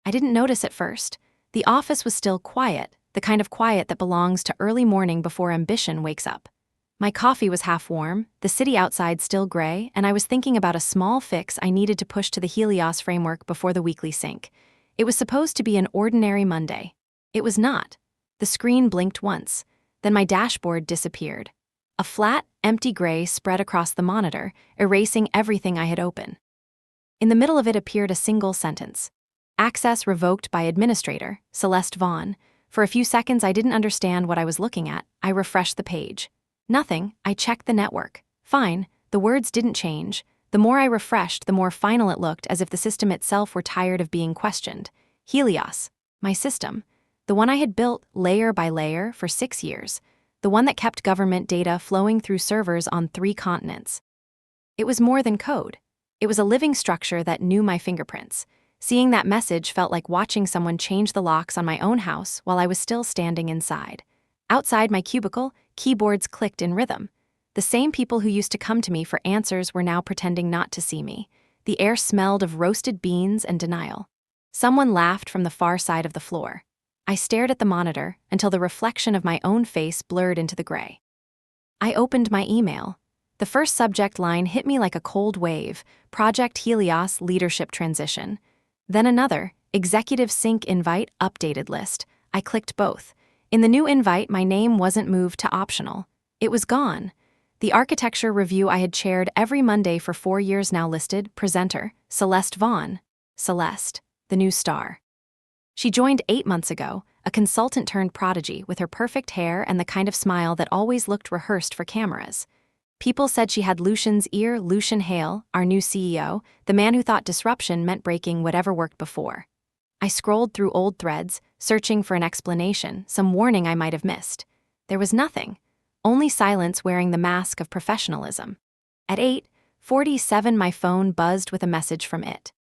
I didn't notice at first. The office was still quiet, the kind of quiet that belongs to early morning before ambition wakes up. My coffee was half warm, the city outside still gray, and I was thinking about a small fix I needed to push to the Helios framework before the weekly sync. It was supposed to be an ordinary Monday. It was not. The screen blinked once. Then my dashboard disappeared. A flat, empty gray spread across the monitor, erasing everything I had opened. In the middle of it appeared a single sentence. Access revoked by administrator, Celeste Vaughn. For a few seconds I didn't understand what I was looking at. I refreshed the page. Nothing. I checked the network. Fine. The words didn't change. The more I refreshed, the more final it looked, as if the system itself were tired of being questioned. Helios. My system. The one I had built layer by layer for 6 years. The one that kept government data flowing through servers on 3 continents. It was more than code. It was a living structure that knew my fingerprints. Seeing that message felt like watching someone change the locks on my own house while I was still standing inside. Outside my cubicle, keyboards clicked in rhythm. The same people who used to come to me for answers were now pretending not to see me. The air smelled of roasted beans and denial. Someone laughed from the far side of the floor. I stared at the monitor until the reflection of my own face blurred into the gray. I opened my email. The first subject line hit me like a cold wave: Project Helios Leadership Transition. Then another, Executive Sync Invite Updated List. I clicked both. In the new invite, my name wasn't moved to optional. It was gone. The architecture review I had chaired every Monday for 4 years now listed, presenter, Celeste Vaughn. Celeste, the new star. She joined 8 months ago, a consultant turned prodigy with her perfect hair and the kind of smile that always looked rehearsed for cameras. People said she had Lucian's ear. Lucian Hale, our new CEO, the man who thought disruption meant breaking whatever worked before. I scrolled through old threads, searching for an explanation, some warning I might have missed. There was nothing. Only silence wearing the mask of professionalism. At 8:47 my phone buzzed with a message from it.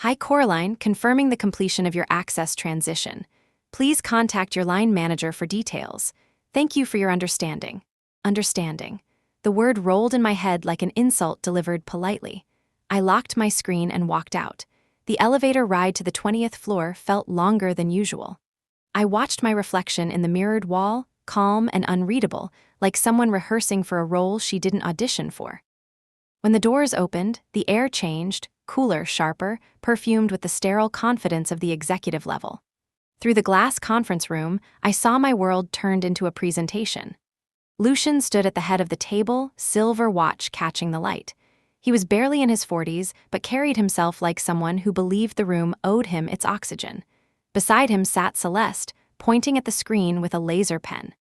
Hi Coraline, confirming the completion of your access transition. Please contact your line manager for details. Thank you for your understanding. Understanding. The word rolled in my head like an insult delivered politely. I locked my screen and walked out. The elevator ride to the 20th floor felt longer than usual. I watched my reflection in the mirrored wall, calm and unreadable, like someone rehearsing for a role she didn't audition for. When the doors opened, the air changed, cooler, sharper, perfumed with the sterile confidence of the executive level. Through the glass conference room, I saw my world turned into a presentation. Lucian stood at the head of the table, silver watch catching the light. He was barely in his 40s, but carried himself like someone who believed the room owed him its oxygen. Beside him sat Celeste, pointing at the screen with a laser pen.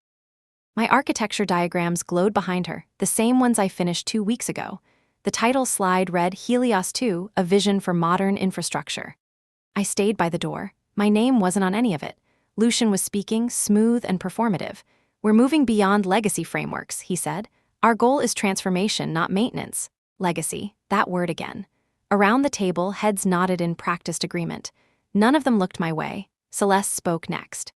My architecture diagrams glowed behind her, the same ones I finished 2 weeks ago. The title slide read Helios 2, A Vision for Modern Infrastructure. I stayed by the door. My name wasn't on any of it. Lucian was speaking, smooth and performative. We're moving beyond legacy frameworks, he said. Our goal is transformation, not maintenance. Legacy, that word again. Around the table, heads nodded in practiced agreement. None of them looked my way. Celeste spoke next.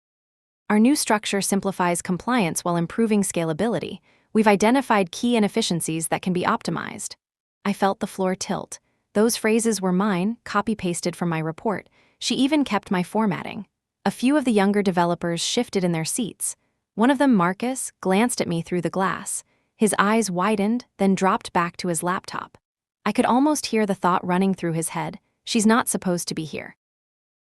Our new structure simplifies compliance while improving scalability. We've identified key inefficiencies that can be optimized. I felt the floor tilt. Those phrases were mine, copy-pasted from my report. She even kept my formatting. A few of the younger developers shifted in their seats. One of them, Marcus, glanced at me through the glass. His eyes widened, then dropped back to his laptop. I could almost hear the thought running through his head, she's not supposed to be here.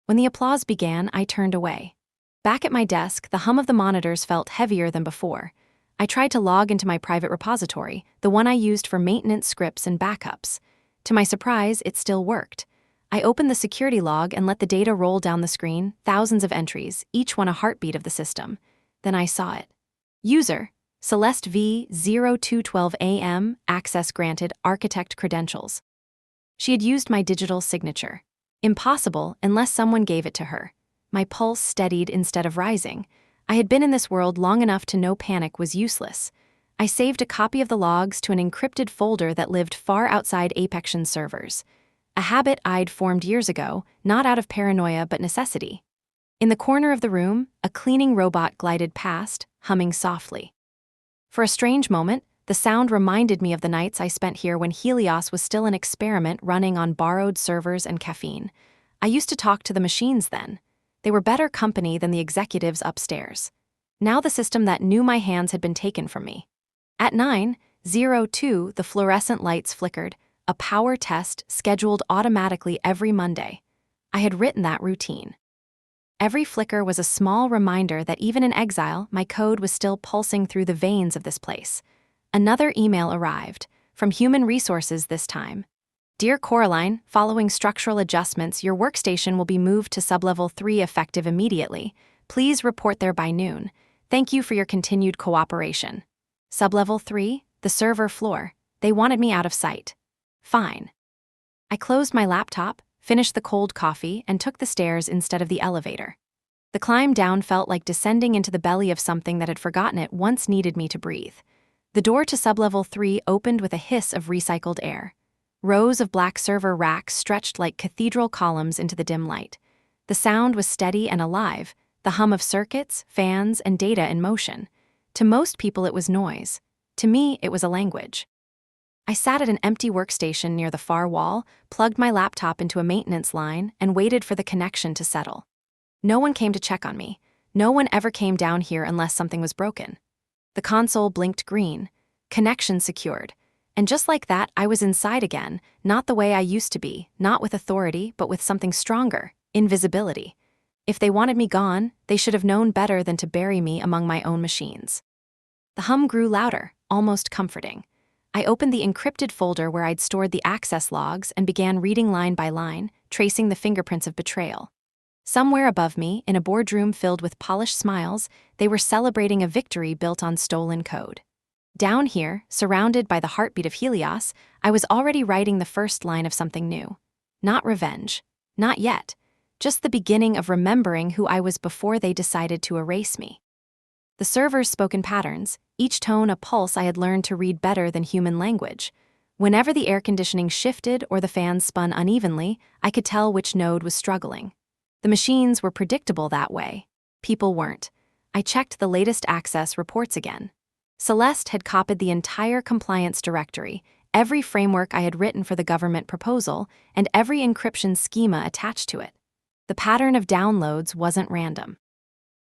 When the applause began, I turned away. Back at my desk, the hum of the monitors felt heavier than before. I tried to log into my private repository, the one I used for maintenance scripts and backups. To my surprise, it still worked. I opened the security log and let the data roll down the screen, thousands of entries, each one a heartbeat of the system. Then I saw it. User, Celeste V. 0212 AM, access granted, architect credentials. She had used my digital signature. Impossible unless someone gave it to her. My pulse steadied instead of rising. I had been in this world long enough to know panic was useless. I saved a copy of the logs to an encrypted folder that lived far outside Apexion's servers. A habit I'd formed years ago, not out of paranoia but necessity. In the corner of the room, a cleaning robot glided past, humming softly. For a strange moment, the sound reminded me of the nights I spent here when Helios was still an experiment running on borrowed servers and caffeine. I used to talk to the machines then. They were better company than the executives upstairs. Now the system that knew my hands had been taken from me. At 9:02, the fluorescent lights flickered, a power test scheduled automatically every Monday. I had written that routine. Every flicker was a small reminder that even in exile, my code was still pulsing through the veins of this place. Another email arrived, from Human Resources this time. Dear Coraline, following structural adjustments, your workstation will be moved to sublevel 3 effective immediately. Please report there by noon. Thank you for your continued cooperation. Sublevel 3, the server floor. They wanted me out of sight. Fine. I closed my laptop, finished the cold coffee, and took the stairs instead of the elevator. The climb down felt like descending into the belly of something that had forgotten it once needed me to breathe. The door to sublevel 3 opened with a hiss of recycled air. Rows of black server racks stretched like cathedral columns into the dim light. The sound was steady and alive, the hum of circuits, fans, and data in motion. To most people it was noise. To me, it was a language. I sat at an empty workstation near the far wall, plugged my laptop into a maintenance line, and waited for the connection to settle. No one came to check on me. No one ever came down here unless something was broken. The console blinked green. Connection secured. And just like that, I was inside again, not the way I used to be, not with authority, but with something stronger, invisibility. If they wanted me gone, they should have known better than to bury me among my own machines. The hum grew louder, almost comforting. I opened the encrypted folder where I'd stored the access logs and began reading line by line, tracing the fingerprints of betrayal. Somewhere above me, in a boardroom filled with polished smiles, they were celebrating a victory built on stolen code. Down here, surrounded by the heartbeat of Helios, I was already writing the first line of something new. Not revenge. Not yet. Just the beginning of remembering who I was before they decided to erase me. The servers spoke in patterns, each tone a pulse I had learned to read better than human language. Whenever the air conditioning shifted or the fans spun unevenly, I could tell which node was struggling. The machines were predictable that way. People weren't. I checked the latest access reports again. Celeste had copied the entire compliance directory, every framework I had written for the government proposal, and every encryption schema attached to it. The pattern of downloads wasn't random.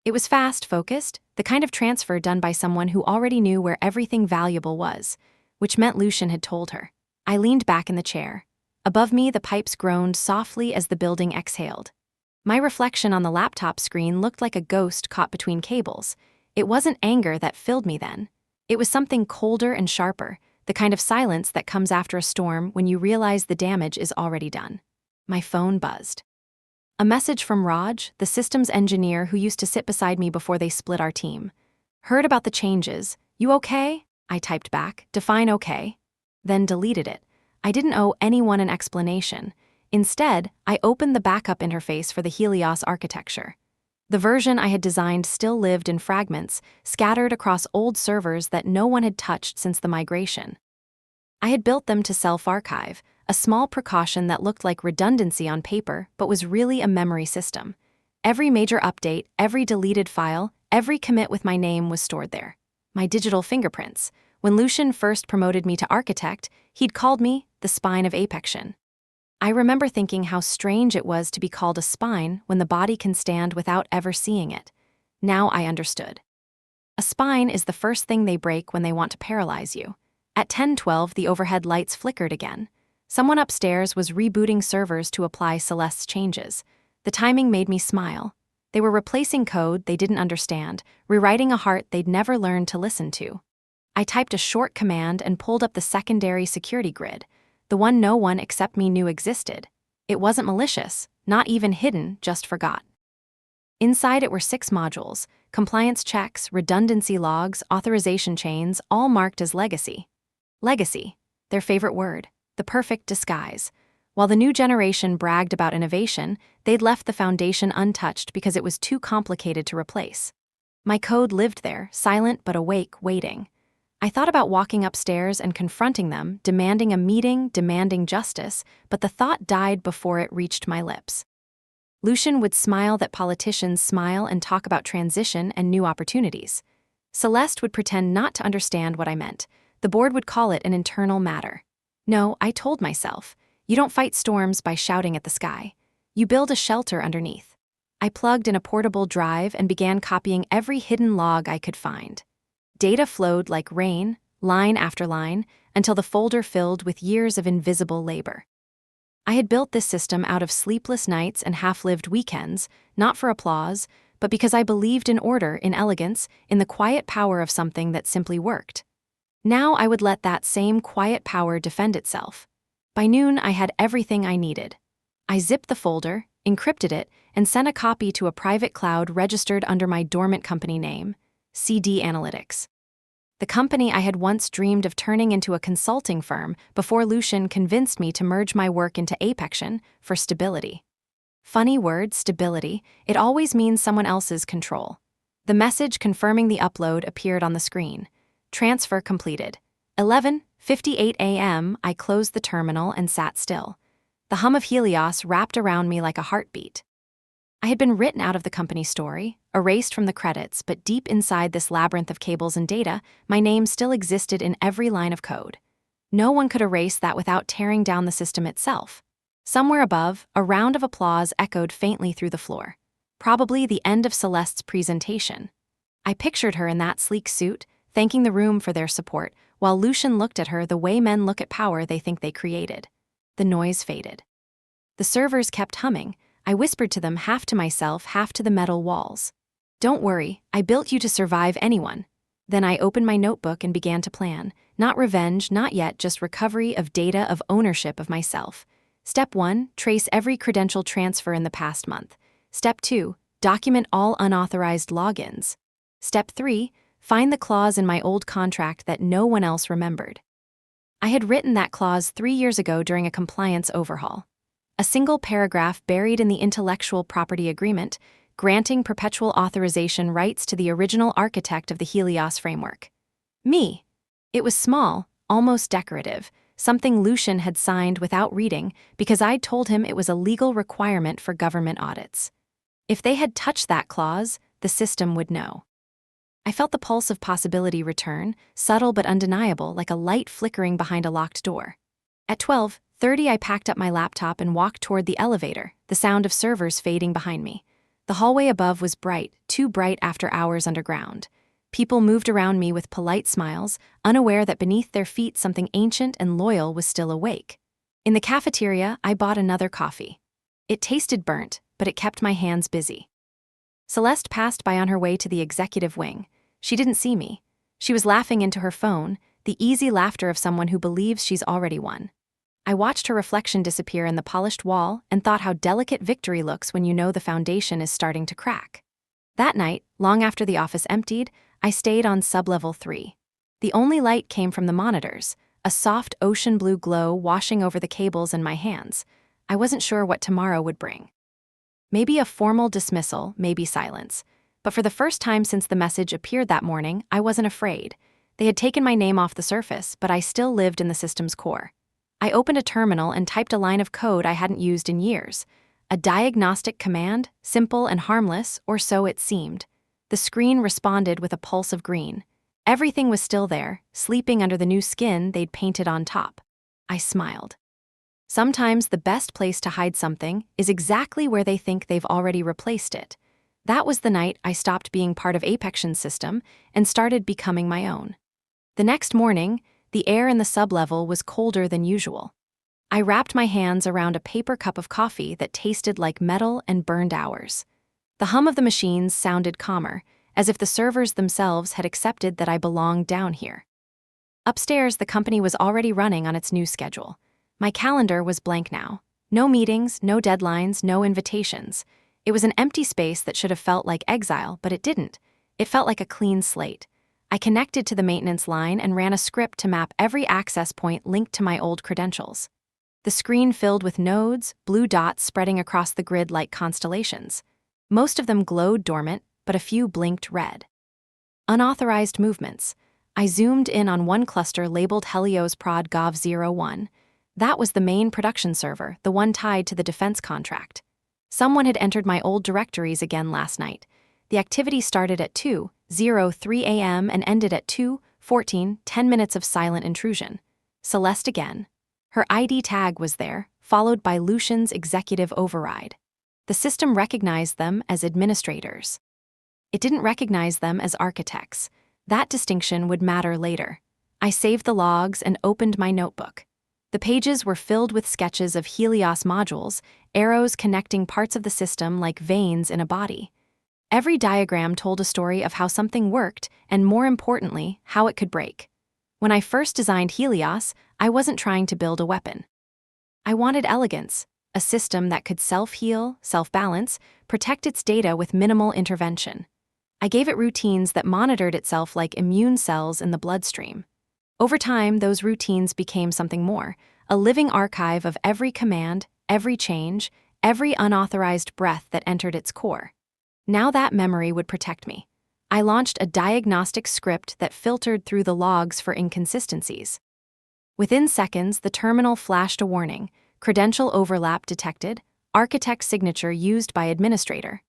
It was fast-focused, the kind of transfer done by someone who already knew where everything valuable was, which meant Lucian had told her. I leaned back in the chair. Above me, the pipes groaned softly as the building exhaled. My reflection on the laptop screen looked like a ghost caught between cables. It wasn't anger that filled me then. It was something colder and sharper, the kind of silence that comes after a storm when you realize the damage is already done. My phone buzzed. A message from Raj, the systems engineer who used to sit beside me before they split our team. Heard about the changes. You okay? I typed back, define okay. Then deleted it. I didn't owe anyone an explanation. Instead, I opened the backup interface for the Helios architecture. The version I had designed still lived in fragments, scattered across old servers that no one had touched since the migration. I had built them to self-archive, a small precaution that looked like redundancy on paper but was really a memory system. Every major update, every deleted file, every commit with my name was stored there. My digital fingerprints. When Lucian first promoted me to architect, he'd called me the spine of Apexion. I remember thinking how strange it was to be called a spine when the body can stand without ever seeing it. Now I understood. A spine is the first thing they break when they want to paralyze you. At 10:12, the overhead lights flickered again. Someone upstairs was rebooting servers to apply Celeste's changes. The timing made me smile. They were replacing code they didn't understand, rewriting a heart they'd never learned to listen to. I typed a short command and pulled up the secondary security grid, the one no one except me knew existed. It wasn't malicious, not even hidden, just forgot. Inside it were 6 modules, compliance checks, redundancy logs, authorization chains, all marked as legacy. Legacy, their favorite word. The perfect disguise. While the new generation bragged about innovation, they'd left the foundation untouched because it was too complicated to replace. My code lived there, silent but awake, waiting. I thought about walking upstairs and confronting them, demanding a meeting, demanding justice, but the thought died before it reached my lips. Lucian would smile that politicians smile and talk about transition and new opportunities. Celeste would pretend not to understand what I meant. The board would call it an internal matter. No, I told myself, you don't fight storms by shouting at the sky. You build a shelter underneath. I plugged in a portable drive and began copying every hidden log I could find. Data flowed like rain, line after line, until the folder filled with years of invisible labor. I had built this system out of sleepless nights and half-lived weekends, not for applause, but because I believed in order, in elegance, in the quiet power of something that simply worked. Now I would let that same quiet power defend itself. By noon, I had everything I needed. I zipped the folder, encrypted it, and sent a copy to a private cloud registered under my dormant company name, CD Analytics. The company I had once dreamed of turning into a consulting firm before Lucian convinced me to merge my work into Apexion for stability. Funny word, stability, it always means someone else's control. The message confirming the upload appeared on the screen. Transfer completed. 11:58 a.m. I closed the terminal and sat still. The hum of Helios wrapped around me like a heartbeat. I had been written out of the company story, erased from the credits, but deep inside this labyrinth of cables and data, my name still existed in every line of code. No one could erase that without tearing down the system itself. Somewhere above, a round of applause echoed faintly through the floor. Probably the end of Celeste's presentation. I pictured her in that sleek suit, thanking the room for their support, while Lucian looked at her the way men look at power they think they created. The noise faded. The servers kept humming. I whispered to them, half to myself, half to the metal walls. Don't worry, I built you to survive anyone. Then I opened my notebook and began to plan. Not revenge, not yet, just recovery of data, of ownership of myself. Step 1, trace every credential transfer in the past month. Step 2, document all unauthorized logins. Step 3, find the clause in my old contract that no one else remembered. I had written that clause 3 years ago during a compliance overhaul. A single paragraph buried in the intellectual property agreement, granting perpetual authorization rights to the original architect of the Helios framework. Me. It was small, almost decorative, something Lucian had signed without reading because I'd told him it was a legal requirement for government audits. If they had touched that clause, the system would know. I felt the pulse of possibility return, subtle but undeniable, like a light flickering behind a locked door. At 12:30, I packed up my laptop and walked toward the elevator, the sound of servers fading behind me. The hallway above was bright, too bright after hours underground. People moved around me with polite smiles, unaware that beneath their feet something ancient and loyal was still awake. In the cafeteria, I bought another coffee. It tasted burnt, but it kept my hands busy. Celeste passed by on her way to the executive wing. She didn't see me. She was laughing into her phone, the easy laughter of someone who believes she's already won. I watched her reflection disappear in the polished wall and thought how delicate victory looks when you know the foundation is starting to crack. That night, long after the office emptied, I stayed on sublevel 3. The only light came from the monitors, a soft ocean blue glow washing over the cables in my hands. I wasn't sure what tomorrow would bring. Maybe a formal dismissal, maybe silence. But for the first time since the message appeared that morning, I wasn't afraid. They had taken my name off the surface, but I still lived in the system's core. I opened a terminal and typed a line of code I hadn't used in years. A diagnostic command, simple and harmless, or so it seemed. The screen responded with a pulse of green. Everything was still there, sleeping under the new skin they'd painted on top. I smiled. Sometimes the best place to hide something is exactly where they think they've already replaced it. That was the night I stopped being part of Apexion's system and started becoming my own. The next morning, the air in the sublevel was colder than usual. I wrapped my hands around a paper cup of coffee that tasted like metal and burned hours. The hum of the machines sounded calmer, as if the servers themselves had accepted that I belonged down here. Upstairs, the company was already running on its new schedule. My calendar was blank now. No meetings, no deadlines, no invitations. It was an empty space that should have felt like exile, but it didn't. It felt like a clean slate. I connected to the maintenance line and ran a script to map every access point linked to my old credentials. The screen filled with nodes, blue dots spreading across the grid like constellations. Most of them glowed dormant, but a few blinked red. Unauthorized movements. I zoomed in on one cluster labeled Helios Prod Gov 01. That was the main production server, the one tied to the defense contract. Someone had entered my old directories again last night. The activity started at 2:03 a.m. and ended at 2:14, 10 minutes of silent intrusion. Celeste again. Her ID tag was there, followed by Lucian's executive override. The system recognized them as administrators. It didn't recognize them as architects. That distinction would matter later. I saved the logs and opened my notebook. The pages were filled with sketches of Helios modules, arrows connecting parts of the system like veins in a body. Every diagram told a story of how something worked and, more importantly, how it could break. When I first designed Helios, I wasn't trying to build a weapon. I wanted elegance, a system that could self-heal, self-balance, protect its data with minimal intervention. I gave it routines that monitored itself like immune cells in the bloodstream. Over time, those routines became something more, a living archive of every command, every change, every unauthorized breath that entered its core. Now that memory would protect me. I launched a diagnostic script that filtered through the logs for inconsistencies. Within seconds, the terminal flashed a warning: credential overlap detected, architect signature used by administrator.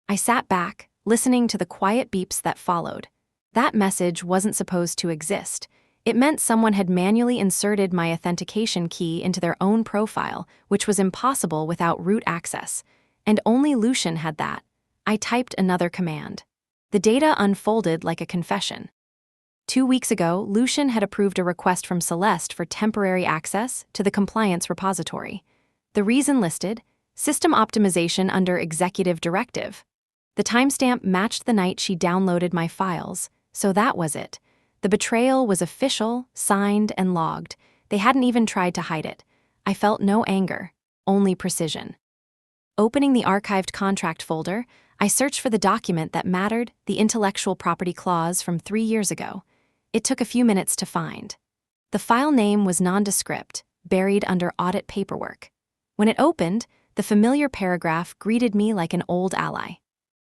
I sat back, listening to the quiet beeps that followed. That message wasn't supposed to exist. It meant someone had manually inserted my authentication key into their own profile, which was impossible without root access. And only Lucian had that. I typed another command. The data unfolded like a confession. 2 weeks ago, Lucian had approved a request from Celeste for temporary access to the compliance repository. The reason listed: system optimization under executive directive. The timestamp matched the night she downloaded my files, so that was it. The betrayal was official, signed, and logged. They hadn't even tried to hide it. I felt no anger, only precision. Opening the archived contract folder, I searched for the document that mattered, the intellectual property clause from 3 years ago. It took a few minutes to find. The file name was nondescript, buried under audit paperwork. When it opened, the familiar paragraph greeted me like an old ally.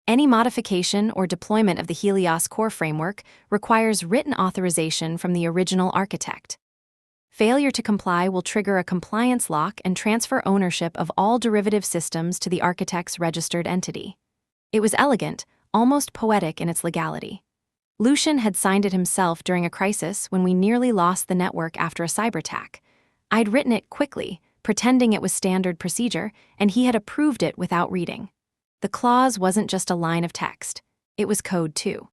Any modification or deployment of the Helios core framework requires written authorization from the original architect. Failure to comply will trigger a compliance lock and transfer ownership of all derivative systems to the architect's registered entity. It was elegant, almost poetic in its legality. Lucian had signed it himself during a crisis when we nearly lost the network after a cyberattack. I'd written it quickly, pretending it was standard procedure, and he had approved it without reading. The clause wasn't just a line of text. It was code too.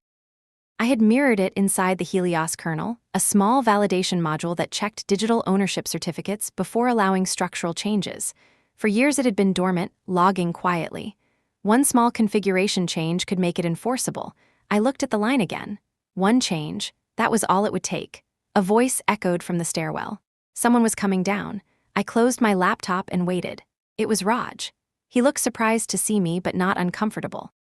I had mirrored it inside the Helios kernel, a small validation module that checked digital ownership certificates before allowing structural changes. For years it had been dormant, logging quietly. One small configuration change could make it enforceable. I looked at the line again. One change, that was all it would take. A voice echoed from the stairwell. Someone was coming down. I closed my laptop and waited. It was Raj. He looked surprised to see me, but not uncomfortable.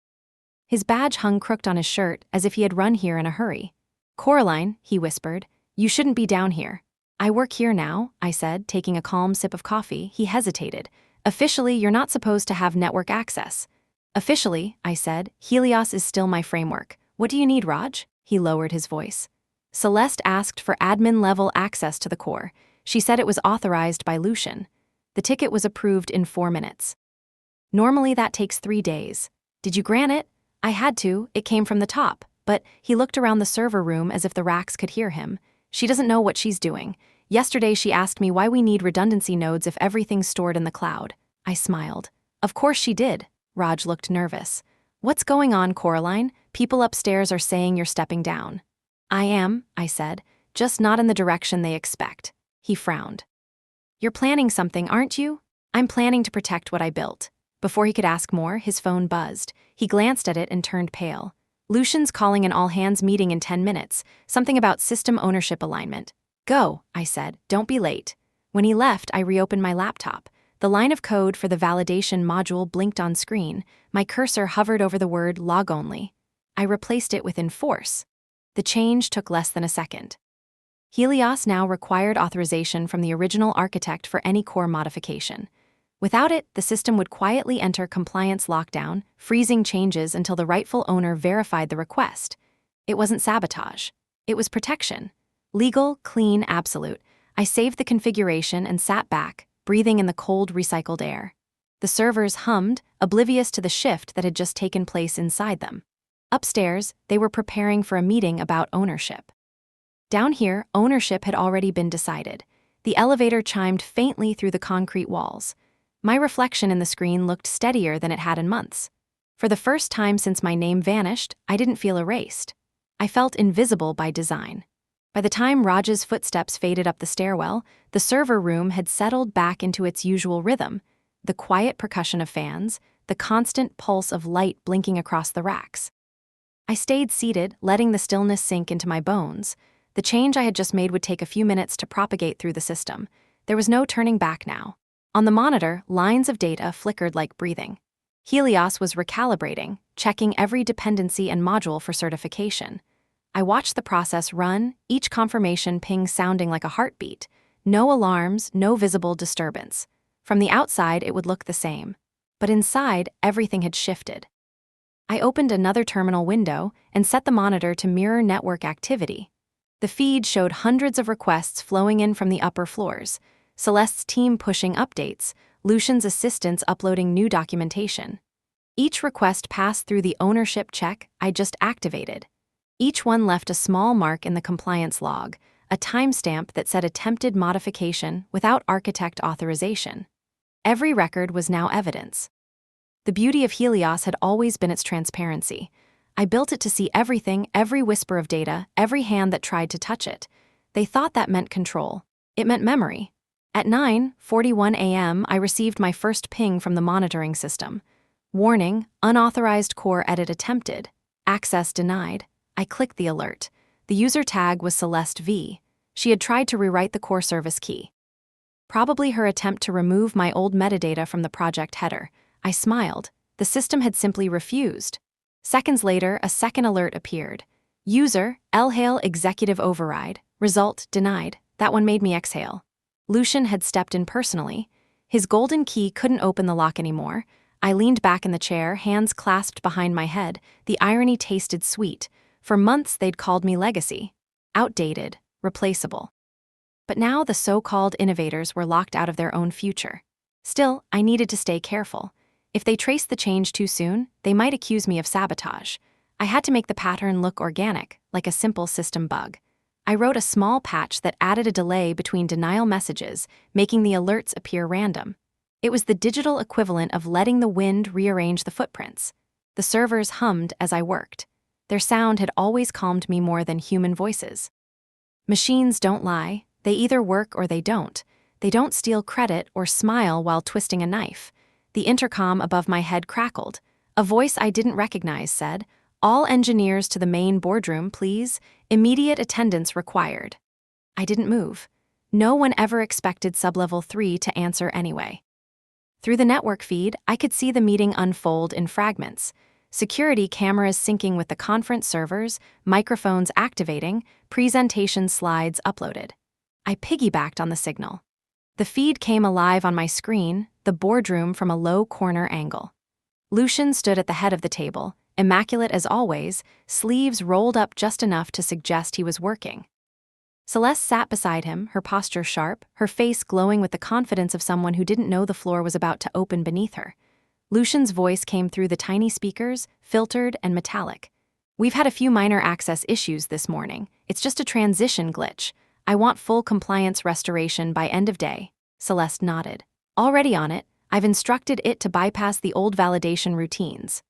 His badge hung crooked on his shirt, as if he had run here in a hurry. "Coraline," he whispered, "you shouldn't be down here." "I work here now," I said, taking a calm sip of coffee. He hesitated. "Officially, you're not supposed to have network access." "Officially," I said, "Helios is still my framework. What do you need, Raj?" He lowered his voice. "Celeste asked for admin-level access to the core. She said it was authorized by Lucian. The ticket was approved in 4 minutes. Normally that takes 3 days. Did you grant it?" "I had to, it came from the top." But he looked around the server room as if the racks could hear him. "She doesn't know what she's doing. Yesterday she asked me why we need redundancy nodes if everything's stored in the cloud." I smiled. "Of course she did." Raj looked nervous. "What's going on, Coraline? People upstairs are saying you're stepping down." "I am," I said, "just not in the direction they expect." He frowned. "You're planning something, aren't you?" "I'm planning to protect what I built." Before he could ask more, his phone buzzed. He glanced at it and turned pale. "Lucian's calling an all-hands meeting in 10 minutes, something about system ownership alignment." "Go," I said, "don't be late." When he left, I reopened my laptop. The line of code for the validation module blinked on screen. My cursor hovered over the word log only. I replaced it with enforce. The change took less than a second. Helios now required authorization from the original architect for any core modification. Without it, the system would quietly enter compliance lockdown, freezing changes until the rightful owner verified the request. It wasn't sabotage. It was protection. Legal, clean, absolute. I saved the configuration and sat back, breathing in the cold, recycled air. The servers hummed, oblivious to the shift that had just taken place inside them. Upstairs, they were preparing for a meeting about ownership. Down here, ownership had already been decided. The elevator chimed faintly through the concrete walls. My reflection in the screen looked steadier than it had in months. For the first time since my name vanished, I didn't feel erased. I felt invisible by design. By the time Raj's footsteps faded up the stairwell, the server room had settled back into its usual rhythm, the quiet percussion of fans, the constant pulse of light blinking across the racks. I stayed seated, letting the stillness sink into my bones. The change I had just made would take a few minutes to propagate through the system. There was no turning back now. On the monitor, lines of data flickered like breathing. Helios was recalibrating, checking every dependency and module for certification. I watched the process run, each confirmation ping sounding like a heartbeat. No alarms, no visible disturbance. From the outside, it would look the same. But inside, everything had shifted. I opened another terminal window and set the monitor to mirror network activity. The feed showed hundreds of requests flowing in from the upper floors, Celeste's team pushing updates, Lucian's assistants uploading new documentation. Each request passed through the ownership check I just activated. Each one left a small mark in the compliance log, a timestamp that said attempted modification without architect authorization. Every record was now evidence. The beauty of Helios had always been its transparency. I built it to see everything, every whisper of data, every hand that tried to touch it. They thought that meant control. It meant memory. At 9:41 a.m., I received my first ping from the monitoring system. Warning, unauthorized core edit attempted. Access denied. I clicked the alert. The user tag was Celeste V. She had tried to rewrite the core service key. Probably her attempt to remove my old metadata from the project header. I smiled. The system had simply refused. Seconds later, a second alert appeared. User, Elhale Executive Override. Result, denied. That one made me exhale. Lucian had stepped in personally. His golden key couldn't open the lock anymore. I leaned back in the chair, hands clasped behind my head. The irony tasted sweet. For months, they'd called me legacy. Outdated, replaceable. But now the so-called innovators were locked out of their own future. Still, I needed to stay careful. If they traced the change too soon, they might accuse me of sabotage. I had to make the pattern look organic, like a simple system bug. I wrote a small patch that added a delay between denial messages, making the alerts appear random. It was the digital equivalent of letting the wind rearrange the footprints. The servers hummed as I worked. Their sound had always calmed me more than human voices. Machines don't lie. They either work or they don't. They don't steal credit or smile while twisting a knife. The intercom above my head crackled. A voice I didn't recognize said, "All engineers to the main boardroom, please. Immediate attendance required." I didn't move. No one ever expected Sublevel 3 to answer anyway. Through the network feed, I could see the meeting unfold in fragments. Security cameras syncing with the conference servers, microphones activating, presentation slides uploaded. I piggybacked on the signal. The feed came alive on my screen, the boardroom from a low corner angle. Lucian stood at the head of the table, immaculate as always, sleeves rolled up just enough to suggest he was working. Celeste sat beside him, her posture sharp, her face glowing with the confidence of someone who didn't know the floor was about to open beneath her. Lucian's voice came through the tiny speakers, filtered and metallic. "We've had a few minor access issues this morning. It's just a transition glitch. I want full compliance restoration by end of day." Celeste nodded. "Already on it. I've instructed it to bypass the old validation routines."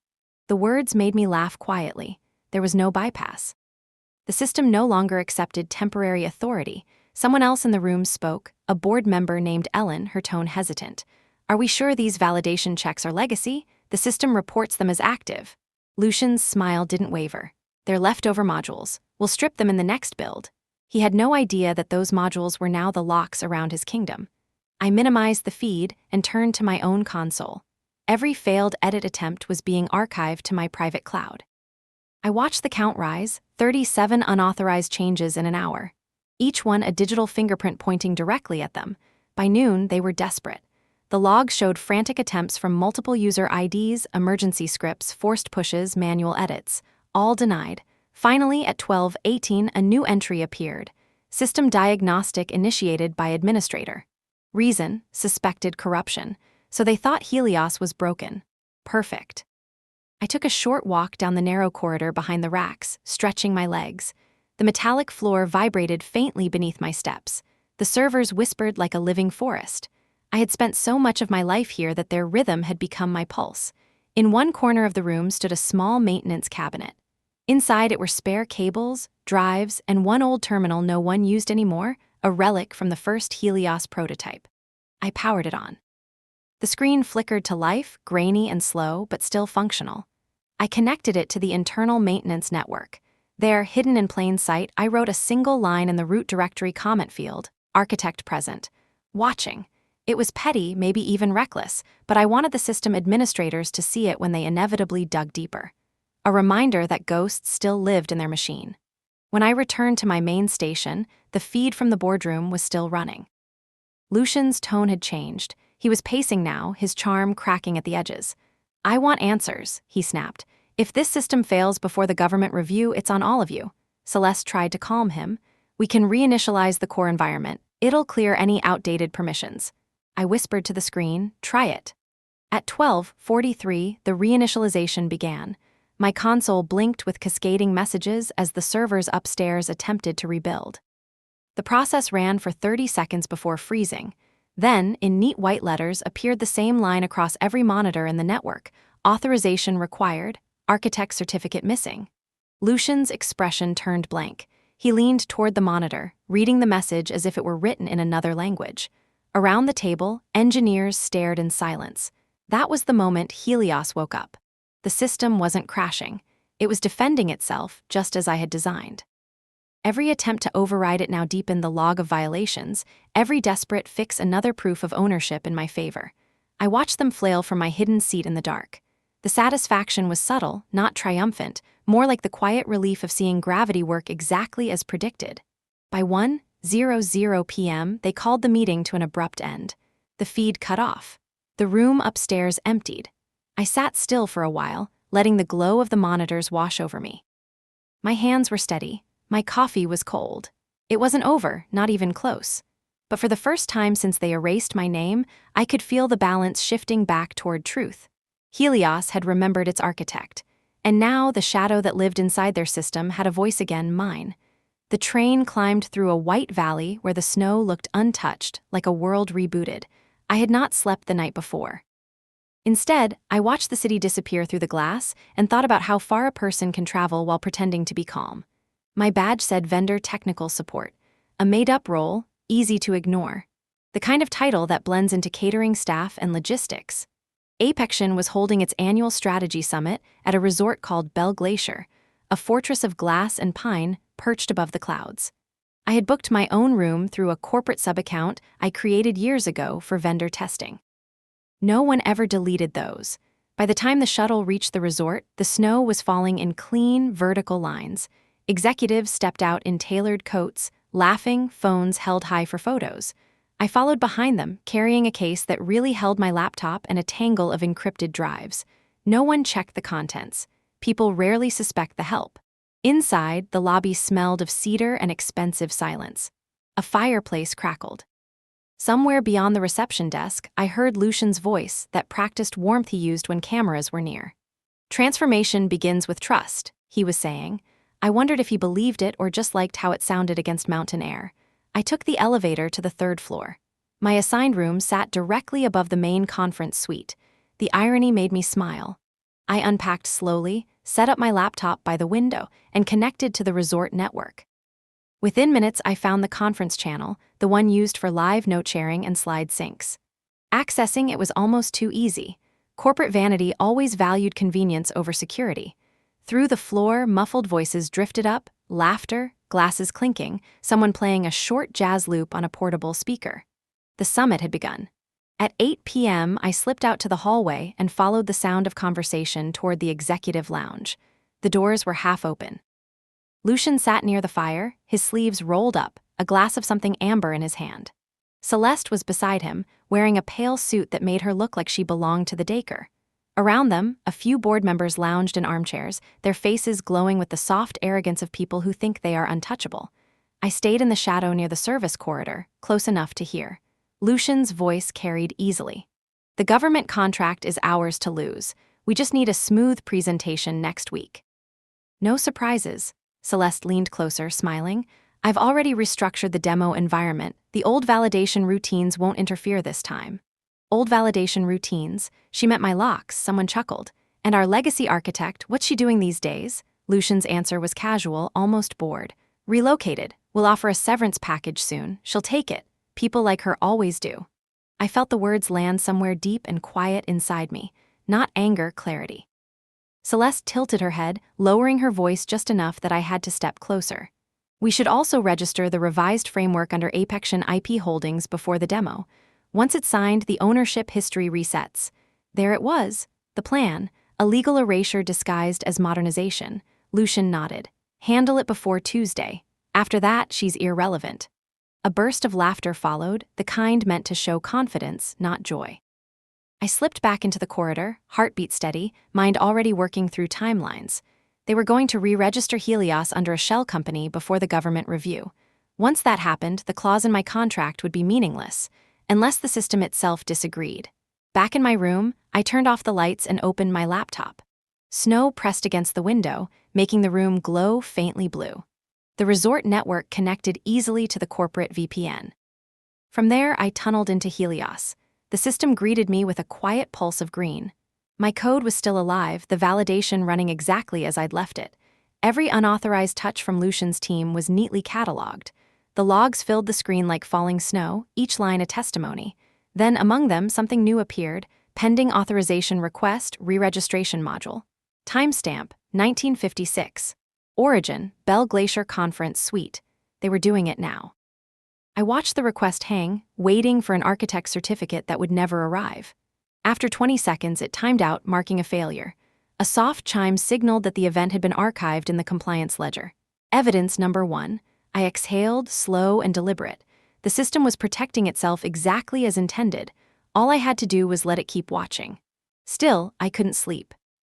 The words made me laugh quietly. There was no bypass. The system no longer accepted temporary authority. Someone else in the room spoke, a board member named Ellen, her tone hesitant. "Are we sure these validation checks are legacy? The system reports them as active." Lucian's smile didn't waver. "They're leftover modules. We'll strip them in the next build." He had no idea that those modules were now the locks around his kingdom. I minimized the feed and turned to my own console. Every failed edit attempt was being archived to my private cloud. I watched the count rise, 37 unauthorized changes in an hour. Each one a digital fingerprint pointing directly at them. By noon, they were desperate. The log showed frantic attempts from multiple user IDs, emergency scripts, forced pushes, manual edits. All denied. Finally, at 12:18, a new entry appeared. System diagnostic initiated by administrator. Reason, suspected corruption. So they thought Helios was broken. Perfect. I took a short walk down the narrow corridor behind the racks, stretching my legs. The metallic floor vibrated faintly beneath my steps. The servers whispered like a living forest. I had spent so much of my life here that their rhythm had become my pulse. In one corner of the room stood a small maintenance cabinet. Inside it were spare cables, drives, and one old terminal no one used anymore, a relic from the first Helios prototype. I powered it on. The screen flickered to life, grainy and slow, but still functional. I connected it to the internal maintenance network. There, hidden in plain sight, I wrote a single line in the root directory comment field, architect present, watching. It was petty, maybe even reckless, but I wanted the system administrators to see it when they inevitably dug deeper. A reminder that ghosts still lived in their machine. When I returned to my main station, the feed from the boardroom was still running. Lucian's tone had changed. He was pacing now, his charm cracking at the edges. "I want answers," he snapped. "If this system fails before the government review, it's on all of you." Celeste tried to calm him. "We can reinitialize the core environment. It'll clear any outdated permissions." I whispered to the screen, "Try it." At 12:43, the reinitialization began. My console blinked with cascading messages as the servers upstairs attempted to rebuild. The process ran for 30 seconds before freezing. Then, in neat white letters, appeared the same line across every monitor in the network: authorization required, architect certificate missing. Lucian's expression turned blank. He leaned toward the monitor, reading the message as if it were written in another language. Around the table, engineers stared in silence. That was the moment Helios woke up. The system wasn't crashing. It was defending itself, just as I had designed. Every attempt to override it now deepened the log of violations, every desperate fix another proof of ownership in my favor. I watched them flail from my hidden seat in the dark. The satisfaction was subtle, not triumphant, more like the quiet relief of seeing gravity work exactly as predicted. By 1:00 p.m., they called the meeting to an abrupt end. The feed cut off. The room upstairs emptied. I sat still for a while, letting the glow of the monitors wash over me. My hands were steady. My coffee was cold. It wasn't over, not even close. But for the first time since they erased my name, I could feel the balance shifting back toward truth. Helios had remembered its architect, and now the shadow that lived inside their system had a voice again, mine. The train climbed through a white valley where the snow looked untouched, like a world rebooted. I had not slept the night before. Instead, I watched the city disappear through the glass and thought about how far a person can travel while pretending to be calm. My badge said vendor technical support, a made-up role, easy to ignore. The kind of title that blends into catering staff and logistics. Apexion was holding its annual strategy summit at a resort called Bell Glacier, a fortress of glass and pine perched above the clouds. I had booked my own room through a corporate sub-account I created years ago for vendor testing. No one ever deleted those. By the time the shuttle reached the resort, the snow was falling in clean, vertical lines. Executives stepped out in tailored coats, laughing, phones held high for photos. I followed behind them, carrying a case that really held my laptop and a tangle of encrypted drives. No one checked the contents. People rarely suspect the help. Inside, the lobby smelled of cedar and expensive silence. A fireplace crackled. Somewhere beyond the reception desk, I heard Lucian's voice, that practiced warmth he used when cameras were near. "Transformation begins with trust," he was saying. I wondered if he believed it or just liked how it sounded against mountain air. I took the elevator to the 3rd floor. My assigned room sat directly above the main conference suite. The irony made me smile. I unpacked slowly, set up my laptop by the window, and connected to the resort network. Within minutes, I found the conference channel, the one used for live note-sharing and slide syncs. Accessing it was almost too easy. Corporate vanity always valued convenience over security. Through the floor, muffled voices drifted up, laughter, glasses clinking, someone playing a short jazz loop on a portable speaker. The summit had begun. At 8 p.m., I slipped out to the hallway and followed the sound of conversation toward the executive lounge. The doors were half open. Lucian sat near the fire, his sleeves rolled up, a glass of something amber in his hand. Celeste was beside him, wearing a pale suit that made her look like she belonged to the Dacre. Around them, a few board members lounged in armchairs, their faces glowing with the soft arrogance of people who think they are untouchable. I stayed in the shadow near the service corridor, close enough to hear. Lucian's voice carried easily. "The government contract is ours to lose. We just need a smooth presentation next week." No surprises. Celeste leaned closer, smiling. I've already restructured the demo environment. The old validation routines won't interfere this time. Old validation routines? She meant my locks, someone chuckled. And our legacy architect, what's she doing these days? Lucian's answer was casual, almost bored. Relocated. We'll offer a severance package soon. She'll take it. People like her always do. I felt the words land somewhere deep and quiet inside me. Not anger, clarity. Celeste tilted her head, lowering her voice just enough that I had to step closer. We should also register the revised framework under Apexion IP Holdings before the demo. Once it's signed, the ownership history resets. There it was. The plan. A legal erasure disguised as modernization. Lucian nodded. Handle it before Tuesday. After that, she's irrelevant. A burst of laughter followed, the kind meant to show confidence, not joy. I slipped back into the corridor, heartbeat steady, mind already working through timelines. They were going to re-register Helios under a shell company before the government review. Once that happened, the clause in my contract would be meaningless, unless the system itself disagreed. Back in my room, I turned off the lights and opened my laptop. Snow pressed against the window, making the room glow faintly blue. The resort network connected easily to the corporate VPN. From there, I tunneled into Helios. The system greeted me with a quiet pulse of green. My code was still alive, the validation running exactly as I'd left it. Every unauthorized touch from Lucian's team was neatly cataloged. The logs filled the screen like falling snow, each line a testimony. Then, among them, something new appeared: pending authorization request, re-registration module. Timestamp, 1956. Origin, Bell Glacier Conference Suite. They were doing it now. I watched the request hang, waiting for an architect's certificate that would never arrive. After 20 seconds, it timed out, marking a failure. A soft chime signaled that the event had been archived in the compliance ledger. Evidence number 1. I exhaled, slow and deliberate. The system was protecting itself exactly as intended. All I had to do was let it keep watching. Still, I couldn't sleep.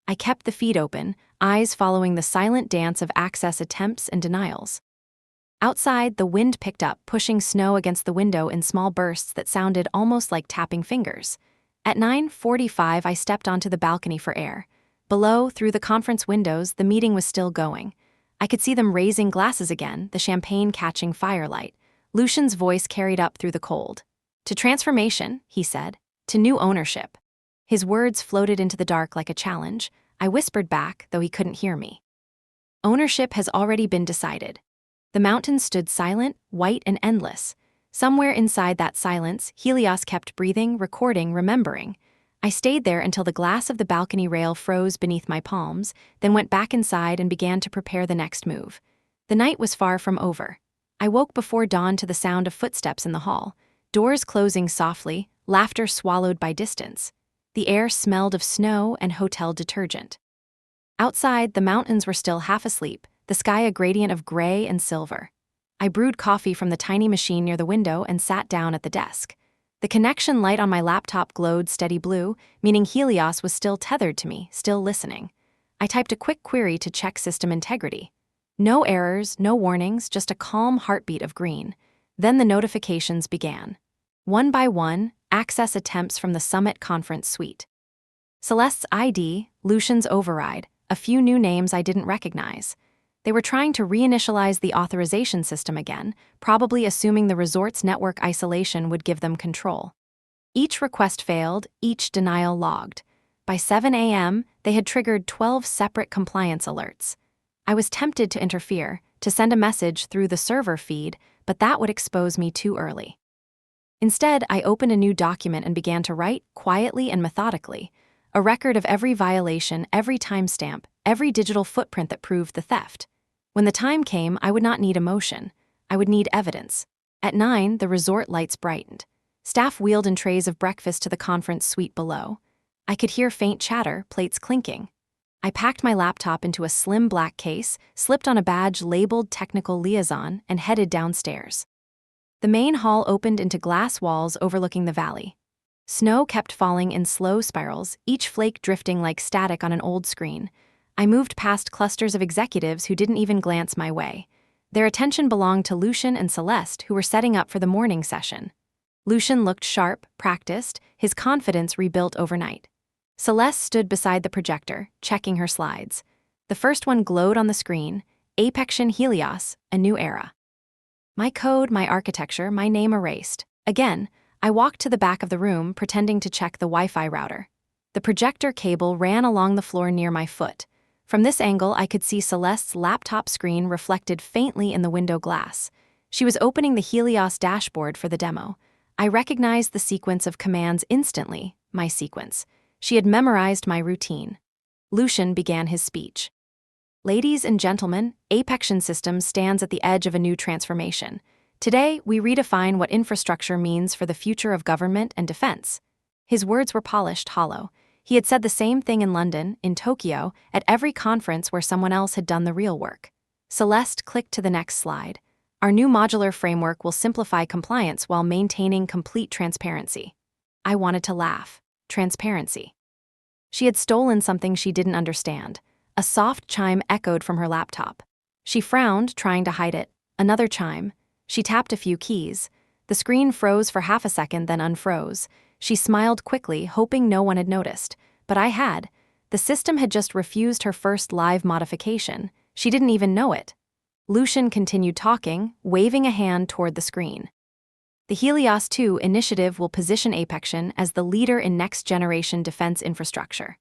I kept the feed open, eyes following the silent dance of access attempts and denials. Outside, the wind picked up, pushing snow against the window in small bursts that sounded almost like tapping fingers. At 9:45, I stepped onto the balcony for air. Below, through the conference windows, the meeting was still going. I could see them raising glasses again, the champagne catching firelight. Lucian's voice carried up through the cold. To transformation, he said. To new ownership. His words floated into the dark like a challenge. I whispered back, though he couldn't hear me. Ownership has already been decided. The mountains stood silent, white and endless. Somewhere inside that silence, Helios kept breathing, recording, remembering. I stayed there until the glass of the balcony rail froze beneath my palms, then went back inside and began to prepare the next move. The night was far from over. I woke before dawn to the sound of footsteps in the hall, doors closing softly, laughter swallowed by distance. The air smelled of snow and hotel detergent. Outside, the mountains were still half asleep, the sky a gradient of gray and silver. I brewed coffee from the tiny machine near the window and sat down at the desk. The connection light on my laptop glowed steady blue, meaning Helios was still tethered to me, still listening. I typed a quick query to check system integrity. No errors, no warnings, just a calm heartbeat of green. Then the notifications began. One by one, access attempts from the Summit Conference Suite. Celeste's ID, Lucian's override, a few new names I didn't recognize. They were trying to reinitialize the authorization system again, probably assuming the resort's network isolation would give them control. Each request failed, each denial logged. By 7 a.m., they had triggered 12 separate compliance alerts. I was tempted to interfere, to send a message through the server feed, but that would expose me too early. Instead, I opened a new document and began to write, quietly and methodically, a record of every violation, every timestamp, every digital footprint that proved the theft. When the time came, I would not need emotion. I would need evidence. At 9, the resort lights brightened. Staff wheeled in trays of breakfast to the conference suite below. I could hear faint chatter, plates clinking. I packed my laptop into a slim black case, slipped on a badge labeled Technical Liaison, and headed downstairs. The main hall opened into glass walls overlooking the valley. Snow kept falling in slow spirals, each flake drifting like static on an old screen. I moved past clusters of executives who didn't even glance my way. Their attention belonged to Lucian and Celeste, who were setting up for the morning session. Lucian looked sharp, practiced, his confidence rebuilt overnight. Celeste stood beside the projector, checking her slides. The first one glowed on the screen: Apexion Helios, a new era. My code, my architecture, my name erased. Again, I walked to the back of the room, pretending to check the Wi-Fi router. The projector cable ran along the floor near my foot. From this angle, I could see Celeste's laptop screen reflected faintly in the window glass. She was opening the Helios dashboard for the demo. I recognized the sequence of commands instantly, my sequence. She had memorized my routine. Lucian began his speech. Ladies and gentlemen, Apexion Systems stands at the edge of a new transformation. Today, we redefine what infrastructure means for the future of government and defense. His words were polished, hollow. He had said the same thing in London, in Tokyo, at every conference where someone else had done the real work. Celeste clicked to the next slide. Our new modular framework will simplify compliance while maintaining complete transparency. I wanted to laugh. Transparency. She had stolen something she didn't understand. A soft chime echoed from her laptop. She frowned, trying to hide it. Another chime. She tapped a few keys. The screen froze for half a second, then unfroze. She smiled quickly, hoping no one had noticed. But I had. The system had just refused her first live modification. She didn't even know it. Lucian continued talking, waving a hand toward the screen. The Helios 2 initiative will position Apexion as the leader in next-generation defense infrastructure.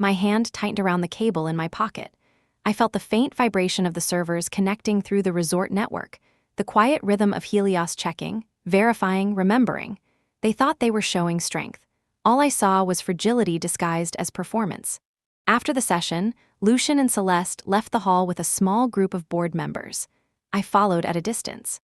My hand tightened around the cable in my pocket. I felt the faint vibration of the servers connecting through the resort network, the quiet rhythm of Helios checking, verifying, remembering. They thought they were showing strength. All I saw was fragility disguised as performance. After the session, Lucian and Celeste left the hall with a small group of board members. I followed at a distance.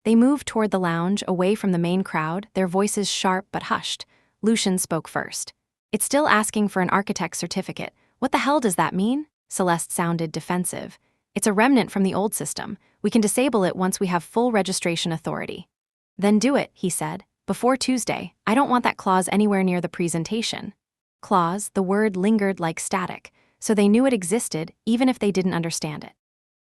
They moved toward the lounge, away from the main crowd, their voices sharp but hushed. Lucian spoke first. "It's still asking for an architect certificate. What the hell does that mean?" Celeste sounded defensive. "It's a remnant from the old system. We can disable it once we have full registration authority." "Then do it," he said. "Before Tuesday. I don't want that clause anywhere near the presentation." Clause, the word lingered like static, so they knew it existed even if they didn't understand it.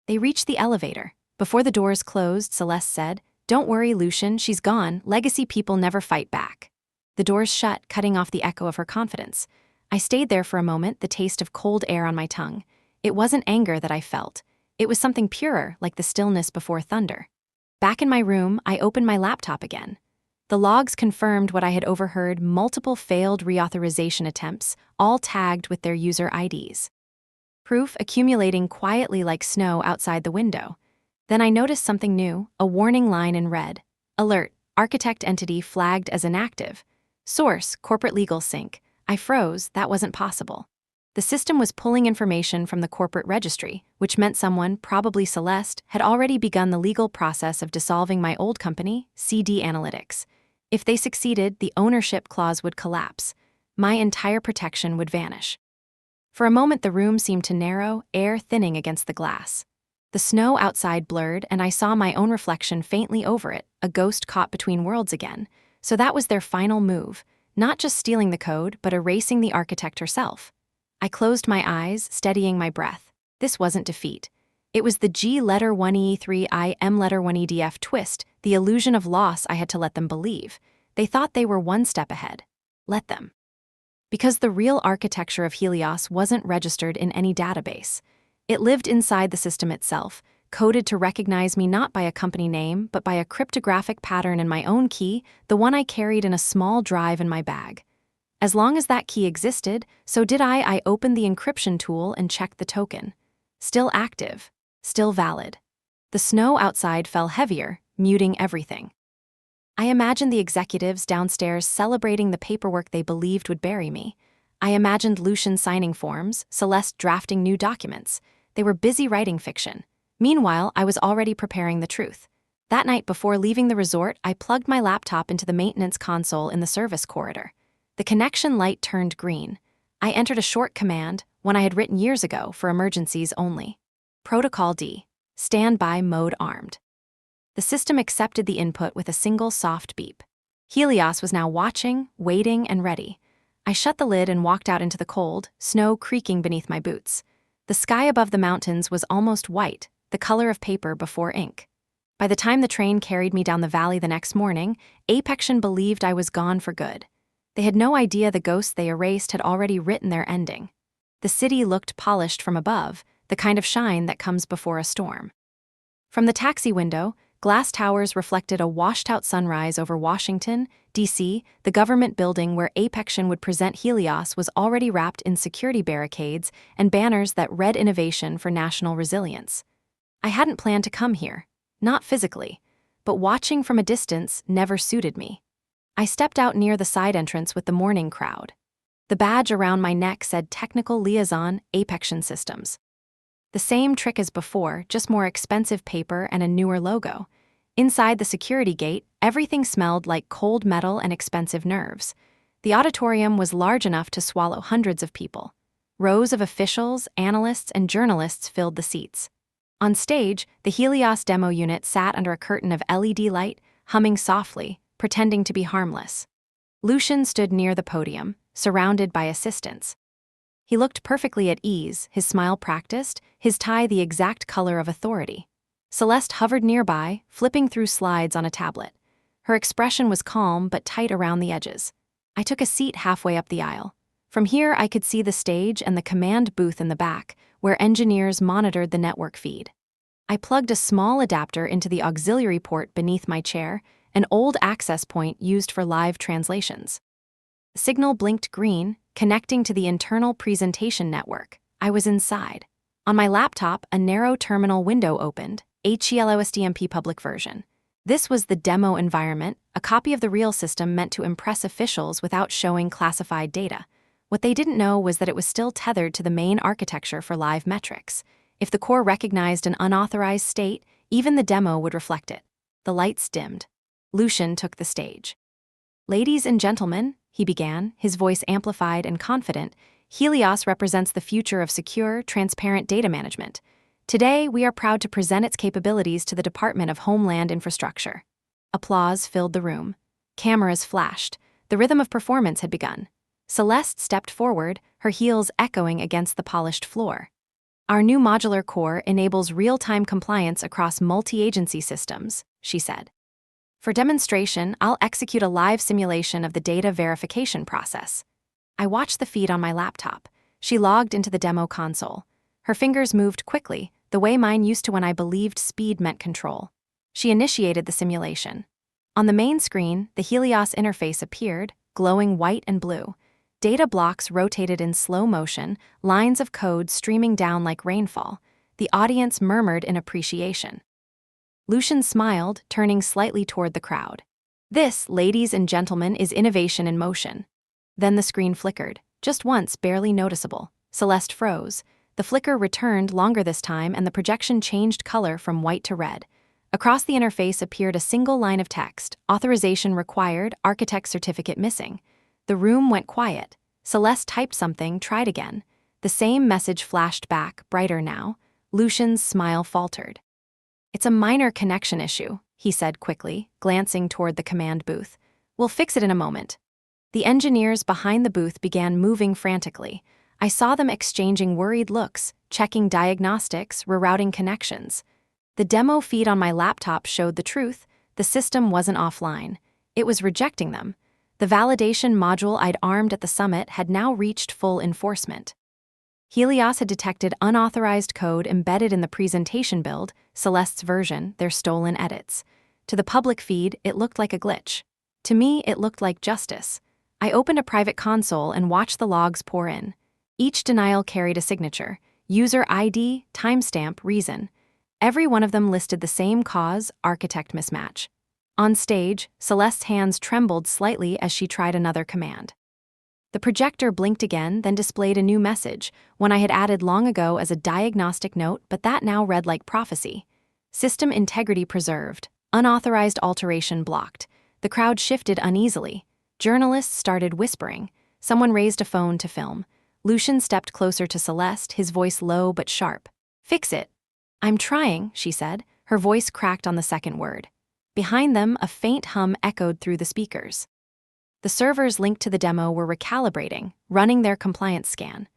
They reached the elevator. Before the doors closed, Celeste said, "Don't worry, Lucian, she's gone. Legacy people never fight back." The doors shut, cutting off the echo of her confidence. I stayed there for a moment, the taste of cold air on my tongue. It wasn't anger that I felt. It was something purer, like the stillness before thunder. Back in my room, I opened my laptop again. The logs confirmed what I had overheard: multiple failed reauthorization attempts, all tagged with their user IDs. Proof accumulating quietly like snow outside the window. Then I noticed something new, a warning line in red. Alert, architect entity flagged as inactive. Source, corporate legal sync. I froze, that wasn't possible. The system was pulling information from the corporate registry, which meant someone, probably Celeste, had already begun the legal process of dissolving my old company, CD Analytics. If they succeeded, the ownership clause would collapse. My entire protection would vanish. For a moment, the room seemed to narrow, air thinning against the glass. The snow outside blurred, and I saw my own reflection faintly over it, a ghost caught between worlds again. So that was their final move, not just stealing the code, but erasing the architect herself. I closed my eyes, steadying my breath. This wasn't defeat. It was the G letter 1E3I M letter 1EDF twist, the illusion of loss I had to let them believe. They thought they were one step ahead. Let them. Because the real architecture of Helios wasn't registered in any database. It lived inside the system itself, coded to recognize me not by a company name, but by a cryptographic pattern in my own key, the one I carried in a small drive in my bag. As long as that key existed, so did I. I opened the encryption tool and checked the token. Still active. Still valid. The snow outside fell heavier, muting everything. I imagined the executives downstairs celebrating the paperwork they believed would bury me. I imagined Lucian signing forms, Celeste drafting new documents. They were busy writing fiction. Meanwhile, I was already preparing the truth. That night before leaving the resort, I plugged my laptop into the maintenance console in the service corridor. The connection light turned green. I entered a short command, one I had written years ago for emergencies only. Protocol D. Standby mode armed. The system accepted the input with a single soft beep. Helios was now watching, waiting, and ready. I shut the lid and walked out into the cold, snow creaking beneath my boots. The sky above the mountains was almost white, the color of paper before ink. By the time the train carried me down the valley the next morning, Apexion believed I was gone for good. They had no idea the ghosts they erased had already written their ending. The city looked polished from above, the kind of shine that comes before a storm. From the taxi window, Glass towers reflected a washed-out sunrise over Washington, D.C. The government building where Apexion would present Helios was already wrapped in security barricades and banners that read innovation for national resilience. I hadn't planned to come here, not physically, but watching from a distance never suited me. I stepped out near the side entrance with the morning crowd. The badge around my neck said Technical Liaison, Apexion Systems. The same trick as before, just more expensive paper and a newer logo. Inside the security gate, everything smelled like cold metal and expensive nerves. The auditorium was large enough to swallow hundreds of people. Rows of officials, analysts, and journalists filled the seats. On stage, the Helios demo unit sat under a curtain of LED light, humming softly, pretending to be harmless. Lucian stood near the podium, surrounded by assistants. He looked perfectly at ease, his smile practiced, his tie the exact color of authority. Celeste hovered nearby, flipping through slides on a tablet. Her expression was calm but tight around the edges. I took a seat halfway up the aisle. From here I could see the stage and the command booth in the back, where engineers monitored the network feed. I plugged a small adapter into the auxiliary port beneath my chair, an old access point used for live translations. The signal blinked green, connecting to the internal presentation network. I was inside. On my laptop, a narrow terminal window opened, HELOSDMP public version. This was the demo environment, a copy of the real system meant to impress officials without showing classified data. What they didn't know was that it was still tethered to the main architecture for live metrics. If the core recognized an unauthorized state, even the demo would reflect it. The lights dimmed. Lucian took the stage. "Ladies and gentlemen," he began, his voice amplified and confident, "Helios represents the future of secure, transparent data management. Today, we are proud to present its capabilities to the Department of Homeland Infrastructure." Applause filled the room. Cameras flashed. The rhythm of performance had begun. Celeste stepped forward, her heels echoing against the polished floor. "Our new modular core enables real-time compliance across multi-agency systems," she said. "For demonstration, I'll execute a live simulation of the data verification process." I watched the feed on my laptop. She logged into the demo console. Her fingers moved quickly, the way mine used to when I believed speed meant control. She initiated the simulation. On the main screen, the Helios interface appeared, glowing white and blue. Data blocks rotated in slow motion, lines of code streaming down like rainfall. The audience murmured in appreciation. Lucian smiled, turning slightly toward the crowd. "This, ladies and gentlemen, is innovation in motion." Then the screen flickered, just once, barely noticeable. Celeste froze. The flicker returned longer this time, and the projection changed color from white to red. Across the interface appeared a single line of text: "Authorization required, architect certificate missing." The room went quiet. Celeste typed something, tried again. The same message flashed back, brighter now. Lucian's smile faltered. "It's a minor connection issue," he said quickly, glancing toward the command booth. "We'll fix it in a moment." The engineers behind the booth began moving frantically. I saw them exchanging worried looks, checking diagnostics, rerouting connections. The demo feed on my laptop showed the truth. The system wasn't offline. It was rejecting them. The validation module I'd armed at the summit had now reached full enforcement. Helios had detected unauthorized code embedded in the presentation build, Celeste's version, their stolen edits. To the public feed, it looked like a glitch. To me, it looked like justice. I opened a private console and watched the logs pour in. Each denial carried a signature: user ID, timestamp, reason. Every one of them listed the same cause: architect mismatch. On stage, Celeste's hands trembled slightly as she tried another command. The projector blinked again, then displayed a new message, one I had added long ago as a diagnostic note, but that now read like prophecy. "System integrity preserved. Unauthorized alteration blocked." The crowd shifted uneasily. Journalists started whispering. Someone raised a phone to film. Lucian stepped closer to Celeste, his voice low but sharp. "Fix it." "I'm trying," she said. Her voice cracked on the second word. Behind them, a faint hum echoed through the speakers. The servers linked to the demo were recalibrating, running their compliance scan.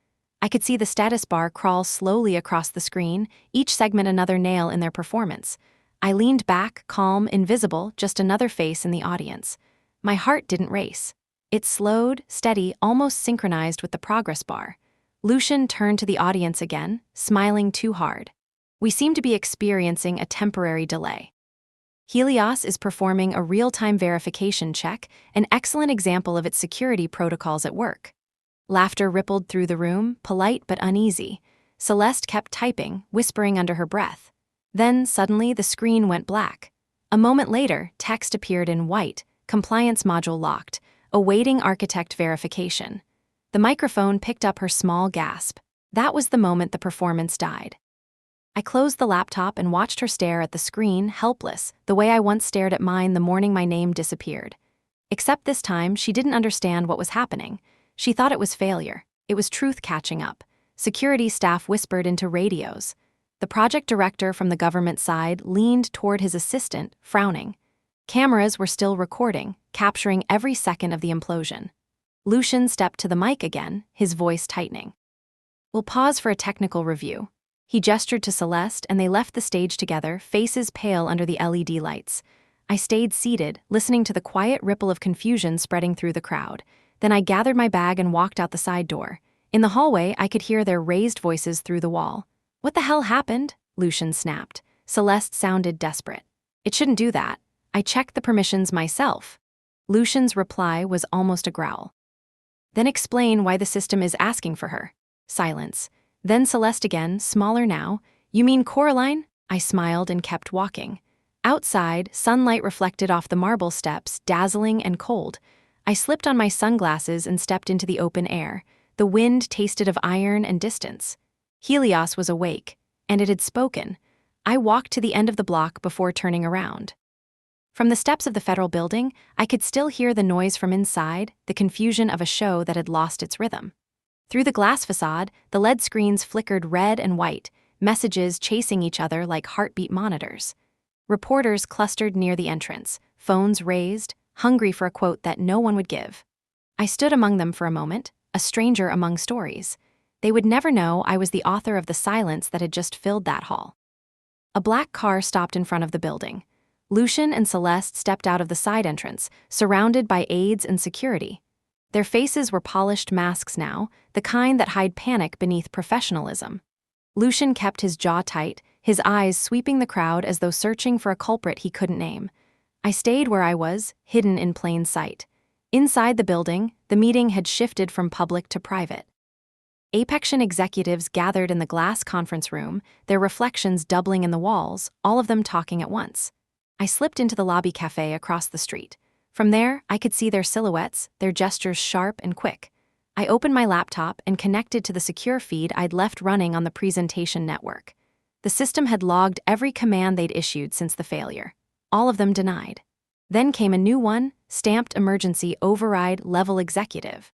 I could see the status bar crawl slowly across the screen, each segment another nail in their performance. I leaned back, calm, invisible, just another face in the audience. My heart didn't race. It slowed, steady, almost synchronized with the progress bar. Lucian turned to the audience again, smiling too hard. "We seem to be experiencing a temporary delay." Helios is performing a real-time verification check, an excellent example of its security protocols at work. Laughter rippled through the room, polite but uneasy. Celeste kept typing, whispering under her breath. Then, suddenly, the screen went black. A moment later, text appeared in white, compliance module locked, awaiting architect verification. The microphone picked up her small gasp. That was the moment the performance died. I closed the laptop and watched her stare at the screen, helpless, the way I once stared at mine the morning my name disappeared. Except this time, she didn't understand what was happening. She thought it was failure. It was truth catching up. Security staff whispered into radios. The project director from the government side leaned toward his assistant, frowning. Cameras were still recording, capturing every second of the implosion. Lucian stepped to the mic again, his voice tightening. "We'll pause for a technical review." He gestured to Celeste and they left the stage together, faces pale under the LED lights. I stayed seated, listening to the quiet ripple of confusion spreading through the crowd. Then I gathered my bag and walked out the side door. In the hallway, I could hear their raised voices through the wall. "What the hell happened?" Lucian snapped. Celeste sounded desperate. "It shouldn't do that. I checked the permissions myself." Lucian's reply was almost a growl. "Then explain why the system is asking for her." Silence. Then Celeste again, smaller now. "You mean Coraline?" I smiled and kept walking. Outside, sunlight reflected off the marble steps, dazzling and cold. I slipped on my sunglasses and stepped into the open air. The wind tasted of iron and distance. Helios was awake, and it had spoken. I walked to the end of the block before turning around. From the steps of the federal building, I could still hear the noise from inside, the confusion of a show that had lost its rhythm. Through the glass facade, the LED screens flickered red and white, messages chasing each other like heartbeat monitors. Reporters clustered near the entrance, phones raised, hungry for a quote that no one would give. I stood among them for a moment, a stranger among stories. They would never know I was the author of the silence that had just filled that hall. A black car stopped in front of the building. Lucian and Celeste stepped out of the side entrance, surrounded by aides and security. Their faces were polished masks now, the kind that hide panic beneath professionalism. Lucian kept his jaw tight, his eyes sweeping the crowd as though searching for a culprit he couldn't name. I stayed where I was, hidden in plain sight. Inside the building, the meeting had shifted from public to private. Apexion executives gathered in the glass conference room, their reflections doubling in the walls, all of them talking at once. I slipped into the lobby cafe across the street. From there, I could see their silhouettes, their gestures sharp and quick. I opened my laptop and connected to the secure feed I'd left running on the presentation network. The system had logged every command they'd issued since the failure. All of them denied. Then came a new one, stamped emergency override level executive.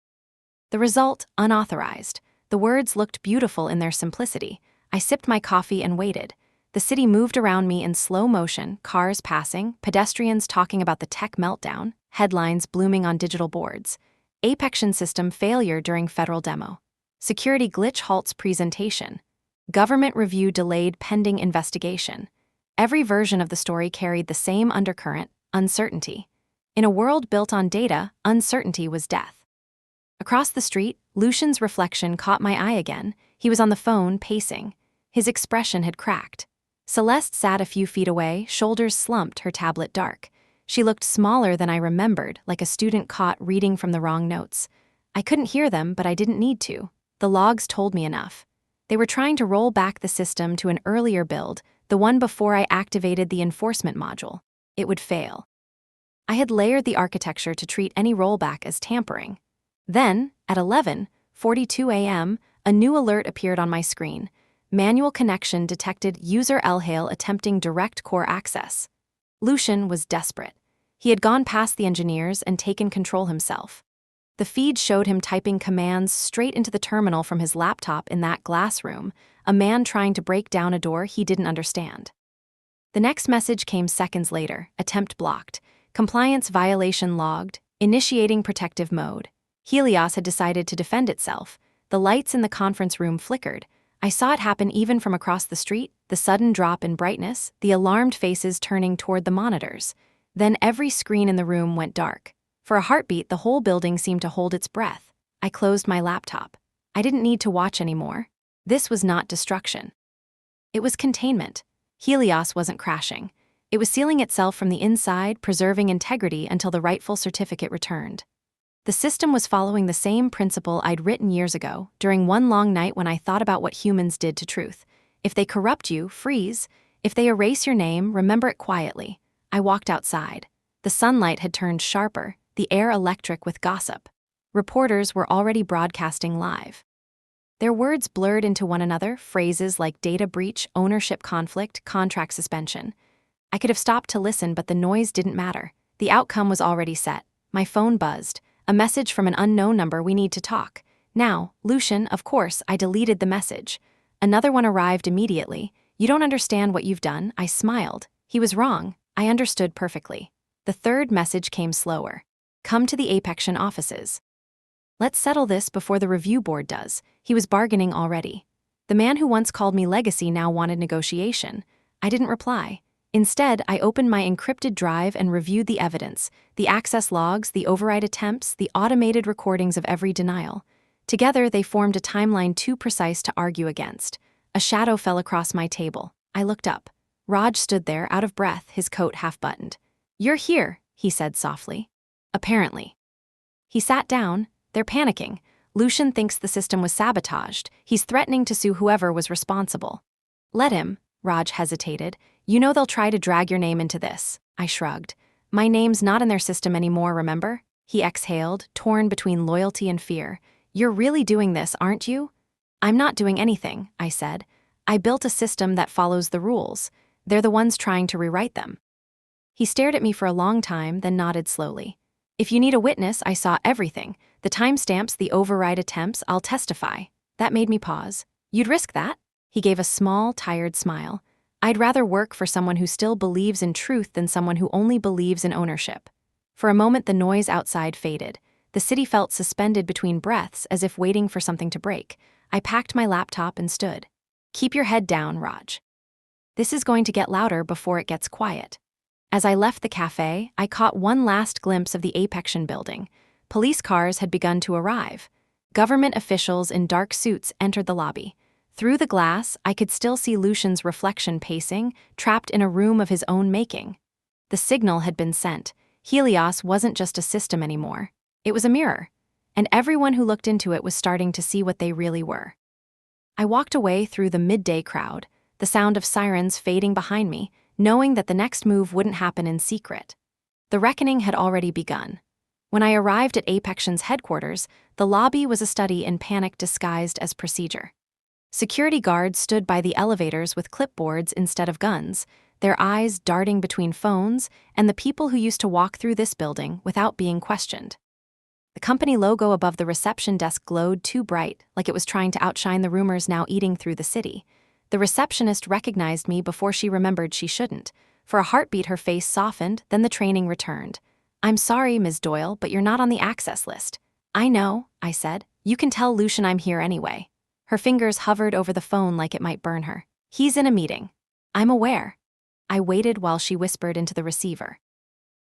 The result, unauthorized. The words looked beautiful in their simplicity. I sipped my coffee and waited. The city moved around me in slow motion, cars passing, pedestrians talking about the tech meltdown, headlines blooming on digital boards. Apexion system failure during federal demo. Security glitch halts presentation. Government review delayed pending investigation. Every version of the story carried the same undercurrent, uncertainty. In a world built on data, uncertainty was death. Across the street, Lucian's reflection caught my eye again. He was on the phone, pacing. His expression had cracked. Celeste sat a few feet away, shoulders slumped, her tablet dark. She looked smaller than I remembered, like a student caught reading from the wrong notes. I couldn't hear them, but I didn't need to. The logs told me enough. They were trying to roll back the system to an earlier build, the one before I activated the enforcement module. It would fail. I had layered the architecture to treat any rollback as tampering. Then, at 11:42 a.m., a new alert appeared on my screen. Manual connection detected user Elhail attempting direct core access. Lucian was desperate. He had gone past the engineers and taken control himself. The feed showed him typing commands straight into the terminal from his laptop in that glass room, a man trying to break down a door he didn't understand. The next message came seconds later, attempt blocked, compliance violation logged, initiating protective mode. Helios had decided to defend itself. The lights in the conference room flickered. I saw it happen even from across the street, the sudden drop in brightness, the alarmed faces turning toward the monitors. Then every screen in the room went dark. For a heartbeat, the whole building seemed to hold its breath. I closed my laptop. I didn't need to watch anymore. This was not destruction. It was containment. Helios wasn't crashing. It was sealing itself from the inside, preserving integrity until the rightful certificate returned. The system was following the same principle I'd written years ago, during one long night when I thought about what humans did to truth. If they corrupt you, freeze. If they erase your name, remember it quietly. I walked outside. The sunlight had turned sharper, the air electric with gossip. Reporters were already broadcasting live. Their words blurred into one another, phrases like data breach, ownership conflict, contract suspension. I could have stopped to listen, but the noise didn't matter. The outcome was already set. My phone buzzed. A message from an unknown number: "We need to talk." Now, Lucian, of course, I deleted the message. Another one arrived immediately. "You don't understand what you've done." I smiled. He was wrong. I understood perfectly. The third message came slower. "Come to the Apexion offices. Let's settle this before the review board does." He was bargaining already. The man who once called me legacy now wanted negotiation. I didn't reply. Instead, I opened my encrypted drive and reviewed the evidence, the access logs, the override attempts, the automated recordings of every denial. Together, they formed a timeline too precise to argue against. A shadow fell across my table. I looked up. Raj stood there, out of breath, his coat half-buttoned. "You're here," he said softly. "Apparently." He sat down. "They're panicking. Lucian thinks the system was sabotaged. He's threatening to sue whoever was responsible." "Let him." Raj hesitated. "You know they'll try to drag your name into this." I shrugged. "My name's not in their system anymore, remember?" He exhaled, torn between loyalty and fear. "You're really doing this, aren't you?" "I'm not doing anything," I said. "I built a system that follows the rules. They're the ones trying to rewrite them." He stared at me for a long time, then nodded slowly. "If you need a witness, I saw everything. The timestamps, the override attempts, I'll testify." That made me pause. "You'd risk that?" He gave a small, tired smile. "I'd rather work for someone who still believes in truth than someone who only believes in ownership." For a moment, the noise outside faded. The city felt suspended between breaths, as if waiting for something to break. I packed my laptop and stood. "Keep your head down, Raj. This is going to get louder before it gets quiet." As I left the cafe, I caught one last glimpse of the Apexion building. Police cars had begun to arrive. Government officials in dark suits entered the lobby. Through the glass, I could still see Lucian's reflection pacing, trapped in a room of his own making. The signal had been sent. Helios wasn't just a system anymore. It was a mirror. And everyone who looked into it was starting to see what they really were. I walked away through the midday crowd, the sound of sirens fading behind me, knowing that the next move wouldn't happen in secret. The reckoning had already begun. When I arrived at Apexion's headquarters, the lobby was a study in panic disguised as procedure. Security guards stood by the elevators with clipboards instead of guns, their eyes darting between phones and the people who used to walk through this building without being questioned. The company logo above the reception desk glowed too bright, like it was trying to outshine the rumors now eating through the city. The receptionist recognized me before she remembered she shouldn't. For a heartbeat, her face softened, then the training returned. "I'm sorry, Ms. Doyle, but you're not on the access list." "I know," I said. "You can tell Lucian I'm here anyway." Her fingers hovered over the phone like it might burn her. "He's in a meeting." "I'm aware." I waited while she whispered into the receiver.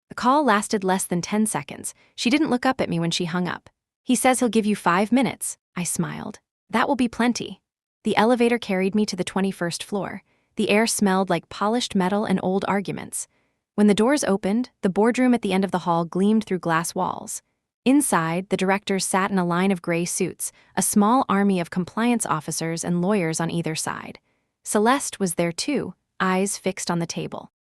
The call lasted less than 10 seconds. She didn't look up at me when she hung up. "He says he'll give you 5 minutes." I smiled. "That will be plenty." The elevator carried me to the 21st floor. The air smelled like polished metal and old arguments. When the doors opened, the boardroom at the end of the hall gleamed through glass walls. Inside, the directors sat in a line of gray suits, a small army of compliance officers and lawyers on either side. Celeste was there too, eyes fixed on the table.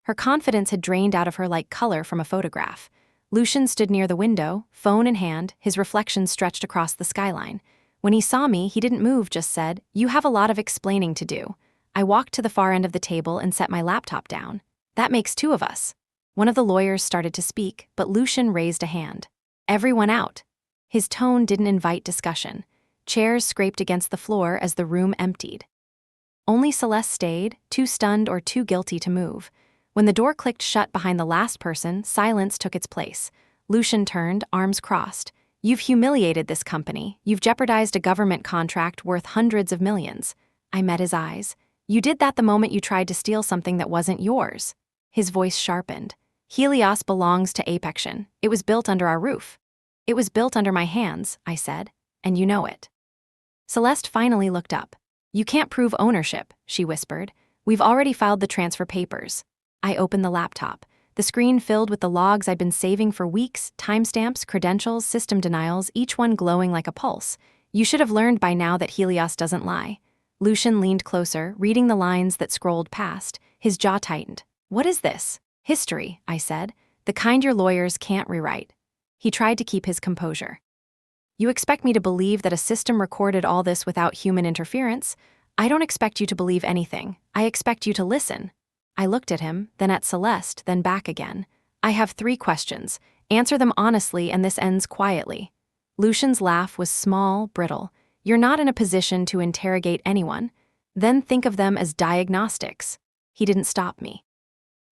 Her confidence had drained out of her like color from a photograph. Lucian stood near the window, phone in hand, his reflection stretched across the skyline. When he saw me, he didn't move, just said, "You have a lot of explaining to do." I walked to the far end of the table and set my laptop down. "That makes 2 of us." One of the lawyers started to speak, but Lucian raised a hand. "Everyone out." His tone didn't invite discussion. Chairs scraped against the floor as the room emptied. Only Celeste stayed, too stunned or too guilty to move. When the door clicked shut behind the last person, silence took its place. Lucian turned, arms crossed. "You've humiliated this company. You've jeopardized a government contract worth hundreds of millions." I met his eyes. "You did that the moment you tried to steal something that wasn't yours." His voice sharpened. "Helios belongs to Apexion. It was built under our roof." "It was built under my hands," I said, "and you know it." Celeste finally looked up. "You can't prove ownership," she whispered. "We've already filed the transfer papers." I opened the laptop. The screen filled with the logs I'd been saving for weeks, timestamps, credentials, system denials, each one glowing like a pulse. You should have learned by now that Helios doesn't lie. Lucian leaned closer, reading the lines that scrolled past. His jaw tightened. What is this? History, I said. The kind your lawyers can't rewrite. He tried to keep his composure. You expect me to believe that a system recorded all this without human interference? I don't expect you to believe anything. I expect you to listen. I looked at him, then at Celeste, then back again. I have 3 questions. Answer them honestly and this ends quietly. Lucian's laugh was small, brittle. You're not in a position to interrogate anyone. Then think of them as diagnostics. He didn't stop me.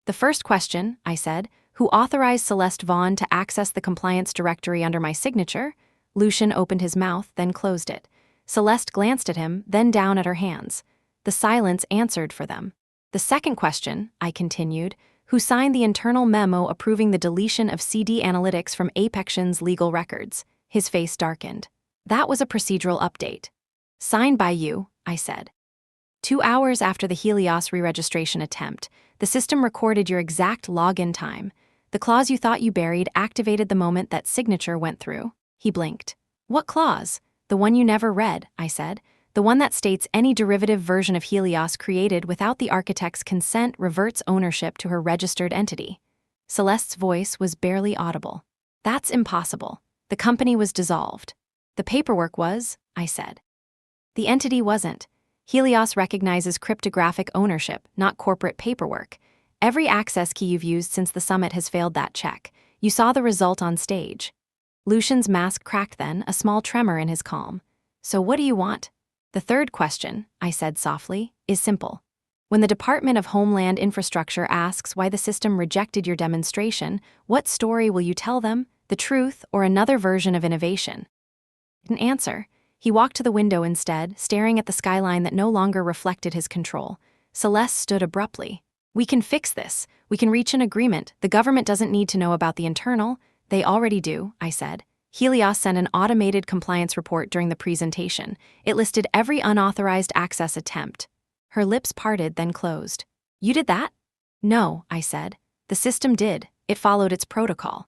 The first question, I said, who authorized Celeste Vaughn to access the compliance directory under my signature? Lucian opened his mouth, then closed it. Celeste glanced at him, then down at her hands. The silence answered for them. The second question, I continued, who signed the internal memo approving the deletion of CD analytics from Apexion's legal records? His face darkened. That was a procedural update. Signed by you, I said. 2 hours after the Helios re-registration attempt, the system recorded your exact login time. The clause you thought you buried activated the moment that signature went through. He blinked. What clause? The one you never read, I said. The one that states any derivative version of Helios created without the architect's consent reverts ownership to her registered entity. Celeste's voice was barely audible. That's impossible. The company was dissolved. The paperwork was, I said. The entity wasn't. Helios recognizes cryptographic ownership, not corporate paperwork. Every access key you've used since the summit has failed that check. You saw the result on stage. Lucian's mask cracked then, a small tremor in his calm. So what do you want? The third question, I said softly, is simple. When the Department of Homeland Infrastructure asks why the system rejected your demonstration, what story will you tell them? The truth or another version of innovation? Didn't answer. He walked to the window instead, staring at the skyline that no longer reflected his control. Celeste stood abruptly. We can fix this. We can reach an agreement. The government doesn't need to know about the internal. They already do, I said. Helios sent an automated compliance report during the presentation. It listed every unauthorized access attempt. Her lips parted, then closed. You did that? No, I said. The system did. It followed its protocol.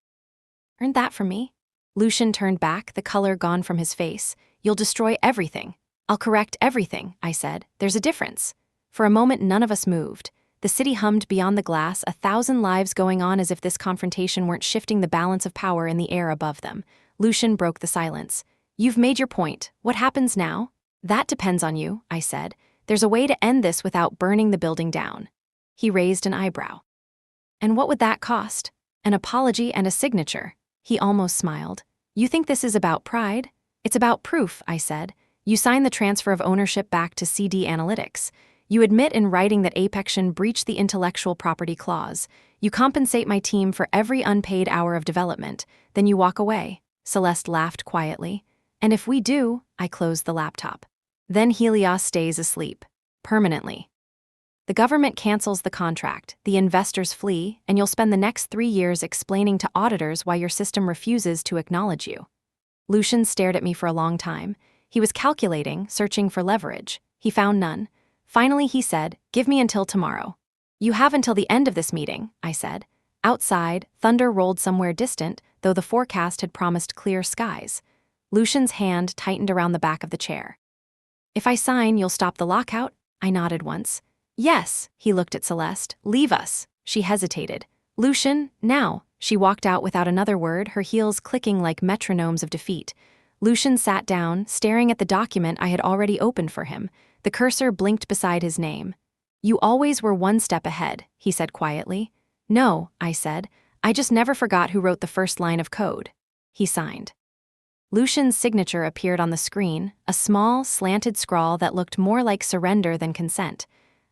Earned that from me? Lucian turned back, the color gone from his face. You'll destroy everything. I'll correct everything, I said. There's a difference. For a moment, none of us moved. The city hummed beyond the glass, 1,000 lives going on as if this confrontation weren't shifting the balance of power in the air above them. Lucian broke the silence. You've made your point. What happens now? That depends on you, I said. There's a way to end this without burning the building down. He raised an eyebrow. And what would that cost? An apology and a signature. He almost smiled. You think this is about pride? It's about proof, I said. You signed the transfer of ownership back to CD Analytics. You admit in writing that Apexion breached the intellectual property clause. You compensate my team for every unpaid hour of development. Then you walk away. Celeste laughed quietly. And if we do, I closed the laptop. Then Helios stays asleep. Permanently. The government cancels the contract, the investors flee, and you'll spend the next 3 years explaining to auditors why your system refuses to acknowledge you. Lucian stared at me for a long time. He was calculating, searching for leverage. He found none. Finally, he said, "Give me until tomorrow." You have until the end of this meeting, I said. Outside, thunder rolled somewhere distant, though the forecast had promised clear skies. Lucian's hand tightened around the back of the chair. If I sign, you'll stop the lockout? I nodded once. Yes, he looked at Celeste. Leave us. She hesitated. Lucian, now. She walked out without another word, her heels clicking like metronomes of defeat. Lucian sat down, staring at the document I had already opened for him. The cursor blinked beside his name. You always were one step ahead, he said quietly. No, I said. I just never forgot who wrote the first line of code. He signed. Lucian's signature appeared on the screen, a small, slanted scrawl that looked more like surrender than consent.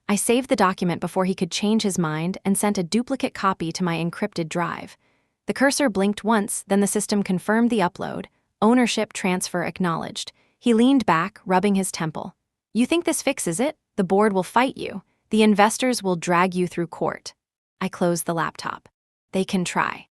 I saved the document before he could change his mind and sent a duplicate copy to my encrypted drive. The cursor blinked once, then the system confirmed the upload. Ownership transfer acknowledged. He leaned back, rubbing his temple. You think this fixes it? The board will fight you. The investors will drag you through court. I closed the laptop. They can try.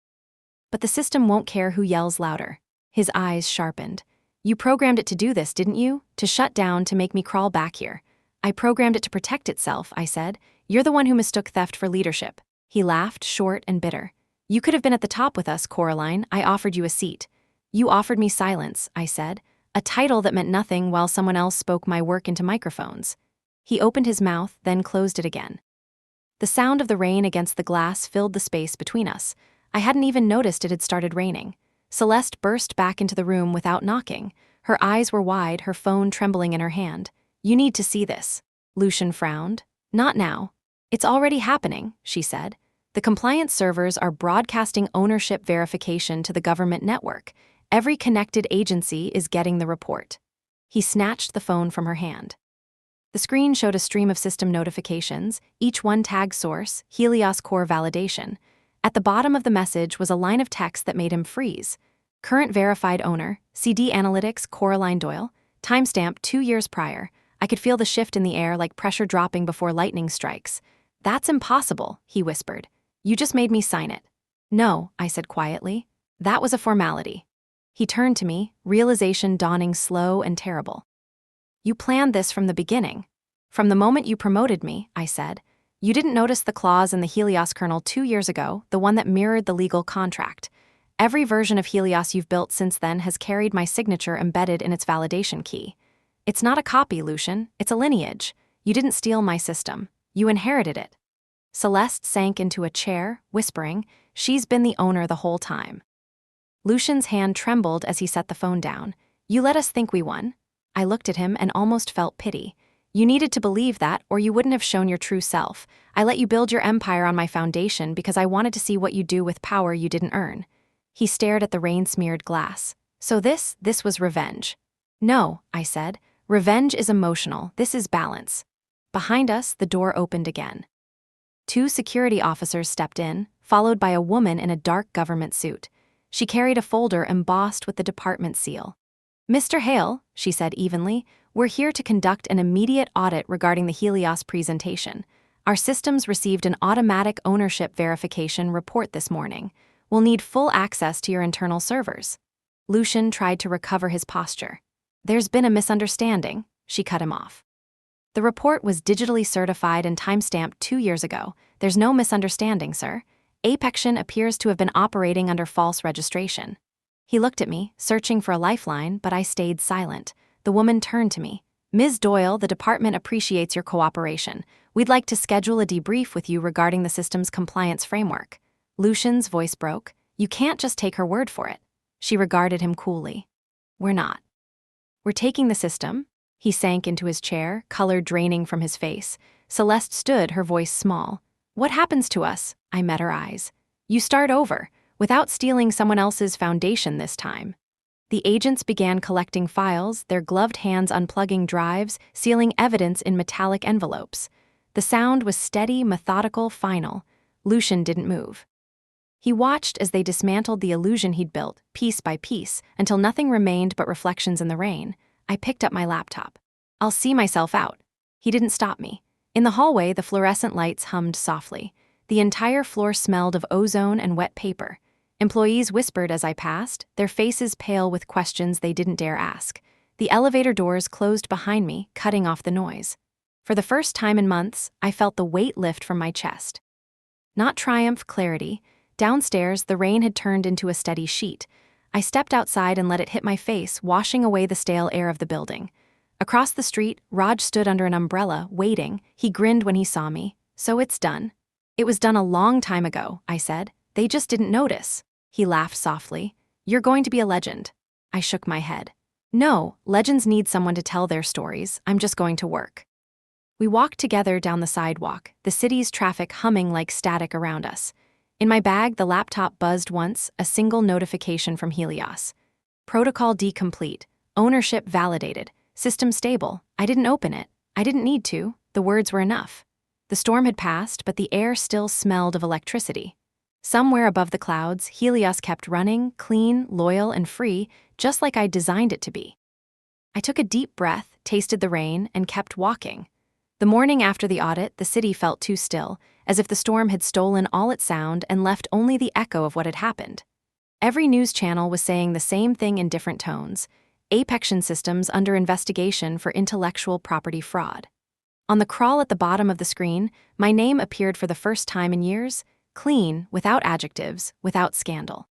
But the system won't care who yells louder. His eyes sharpened. You programmed it to do this, didn't you? To shut down, to make me crawl back here. I programmed it to protect itself, I said. You're the one who mistook theft for leadership. He laughed, short and bitter. You could have been at the top with us, Coraline. I offered you a seat. You offered me silence, I said, a title that meant nothing while someone else spoke my work into microphones. He opened his mouth, then closed it again. The sound of the rain against the glass filled the space between us. I hadn't even noticed it had started raining. Celeste burst back into the room without knocking. Her eyes were wide, her phone trembling in her hand. You need to see this. Lucian frowned. Not now. It's already happening, she said. The compliance servers are broadcasting ownership verification to the government network. Every connected agency is getting the report. He snatched the phone from her hand. The screen showed a stream of system notifications, each one tagged source, Helios Core Validation. At the bottom of the message was a line of text that made him freeze. Current verified owner, CD Analytics Coraline Doyle, timestamp 2 years prior. I could feel the shift in the air like pressure dropping before lightning strikes. That's impossible, he whispered. You just made me sign it. No, I said quietly. That was a formality. He turned to me, realization dawning slow and terrible. You planned this from the beginning. From the moment you promoted me, I said. You didn't notice the clause in the Helios kernel 2 years ago, the one that mirrored the legal contract. Every version of Helios you've built since then has carried my signature embedded in its validation key. It's not a copy, Lucian. It's a lineage. You didn't steal my system. You inherited it. Celeste sank into a chair, whispering, She's been the owner the whole time. Lucian's hand trembled as he set the phone down. You let us think we won. I looked at him and almost felt pity. You needed to believe that, or you wouldn't have shown your true self. I let you build your empire on my foundation because I wanted to see what you do with power you didn't earn. He stared at the rain-smeared glass. So this was revenge. No, I said. Revenge is emotional. This is balance. Behind us, the door opened again. 2 security officers stepped in, followed by a woman in a dark government suit. She carried a folder embossed with the department seal. Mr. Hale, she said evenly, we're here to conduct an immediate audit regarding the Helios presentation. Our systems received an automatic ownership verification report this morning. We'll need full access to your internal servers. Lucian tried to recover his posture. There's been a misunderstanding, she cut him off. The report was digitally certified and timestamped 2 years ago. There's no misunderstanding, sir. Apexion appears to have been operating under false registration. He looked at me, searching for a lifeline, but I stayed silent. The woman turned to me. Ms. Doyle, the department appreciates your cooperation. We'd like to schedule a debrief with you regarding the system's compliance framework. Lucian's voice broke. You can't just take her word for it. She regarded him coolly. We're not. We're taking the system. He sank into his chair, color draining from his face. Celeste stood, her voice small. What happens to us? I met her eyes. You start over, without stealing someone else's foundation this time. The agents began collecting files, their gloved hands unplugging drives, sealing evidence in metallic envelopes. The sound was steady, methodical, final. Lucian didn't move. He watched as they dismantled the illusion he'd built, piece by piece, until nothing remained but reflections in the rain. I picked up my laptop. I'll see myself out. He didn't stop me. In the hallway, the fluorescent lights hummed softly. The entire floor smelled of ozone and wet paper. Employees whispered as I passed, their faces pale with questions they didn't dare ask. The elevator doors closed behind me, cutting off the noise. For the first time in months, I felt the weight lift from my chest. Not triumph, clarity. Downstairs, the rain had turned into a steady sheet. I stepped outside and let it hit my face, washing away the stale air of the building. Across the street, Raj stood under an umbrella, waiting. He grinned when he saw me. So it's done. It was done a long time ago, I said. They just didn't notice. He laughed softly. You're going to be a legend. I shook my head. No, legends need someone to tell their stories. I'm just going to work. We walked together down the sidewalk, the city's traffic humming like static around us. In my bag, the laptop buzzed once, a single notification from Helios. Protocol D-complete. Ownership validated. System stable. I didn't open it. I didn't need to. The words were enough. The storm had passed, but the air still smelled of electricity. Somewhere above the clouds, Helios kept running, clean, loyal, and free, just like I'd designed it to be. I took a deep breath, tasted the rain, and kept walking. The morning after the audit, the city felt too still, as if the storm had stolen all its sound and left only the echo of what had happened. Every news channel was saying the same thing in different tones. Apexion systems under investigation for intellectual property fraud. On the crawl at the bottom of the screen, my name appeared for the first time in years. Clean, without adjectives, without scandal.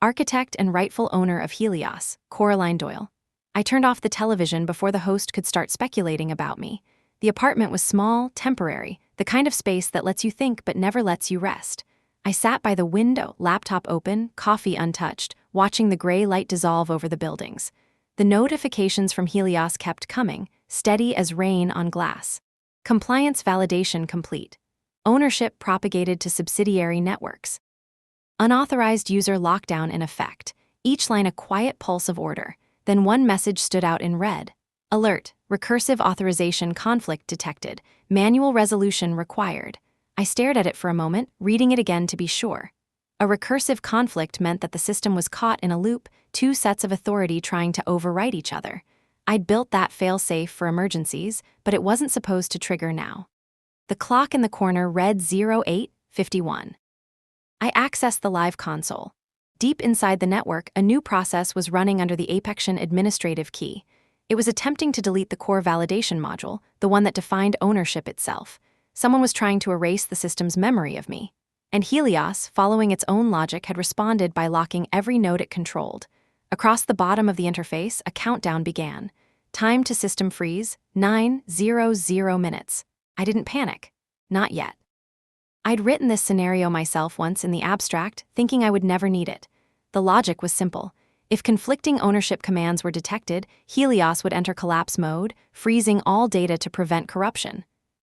Architect and rightful owner of Helios, Coraline Doyle. I turned off the television before the host could start speculating about me. The apartment was small, temporary, the kind of space that lets you think but never lets you rest. I sat by the window, laptop open, coffee untouched, watching the gray light dissolve over the buildings. The notifications from Helios kept coming, steady as rain on glass. Compliance validation complete. Ownership propagated to subsidiary networks. Unauthorized user lockdown in effect. Each line a quiet pulse of order. Then one message stood out in red. Alert, recursive authorization conflict detected. Manual resolution required. I stared at it for a moment, reading it again to be sure. A recursive conflict meant that the system was caught in a loop, two sets of authority trying to overwrite each other. I'd built that fail-safe for emergencies, but it wasn't supposed to trigger now. The clock in the corner read 08:51. I accessed the live console. Deep inside the network, a new process was running under the Apexion administrative key. It was attempting to delete the core validation module, the one that defined ownership itself. Someone was trying to erase the system's memory of me. And Helios, following its own logic, had responded by locking every node it controlled. Across the bottom of the interface, a countdown began. Time to system freeze, 9:00 minutes. I didn't panic. Not yet. I'd written this scenario myself once in the abstract, thinking I would never need it. The logic was simple. If conflicting ownership commands were detected, Helios would enter collapse mode, freezing all data to prevent corruption.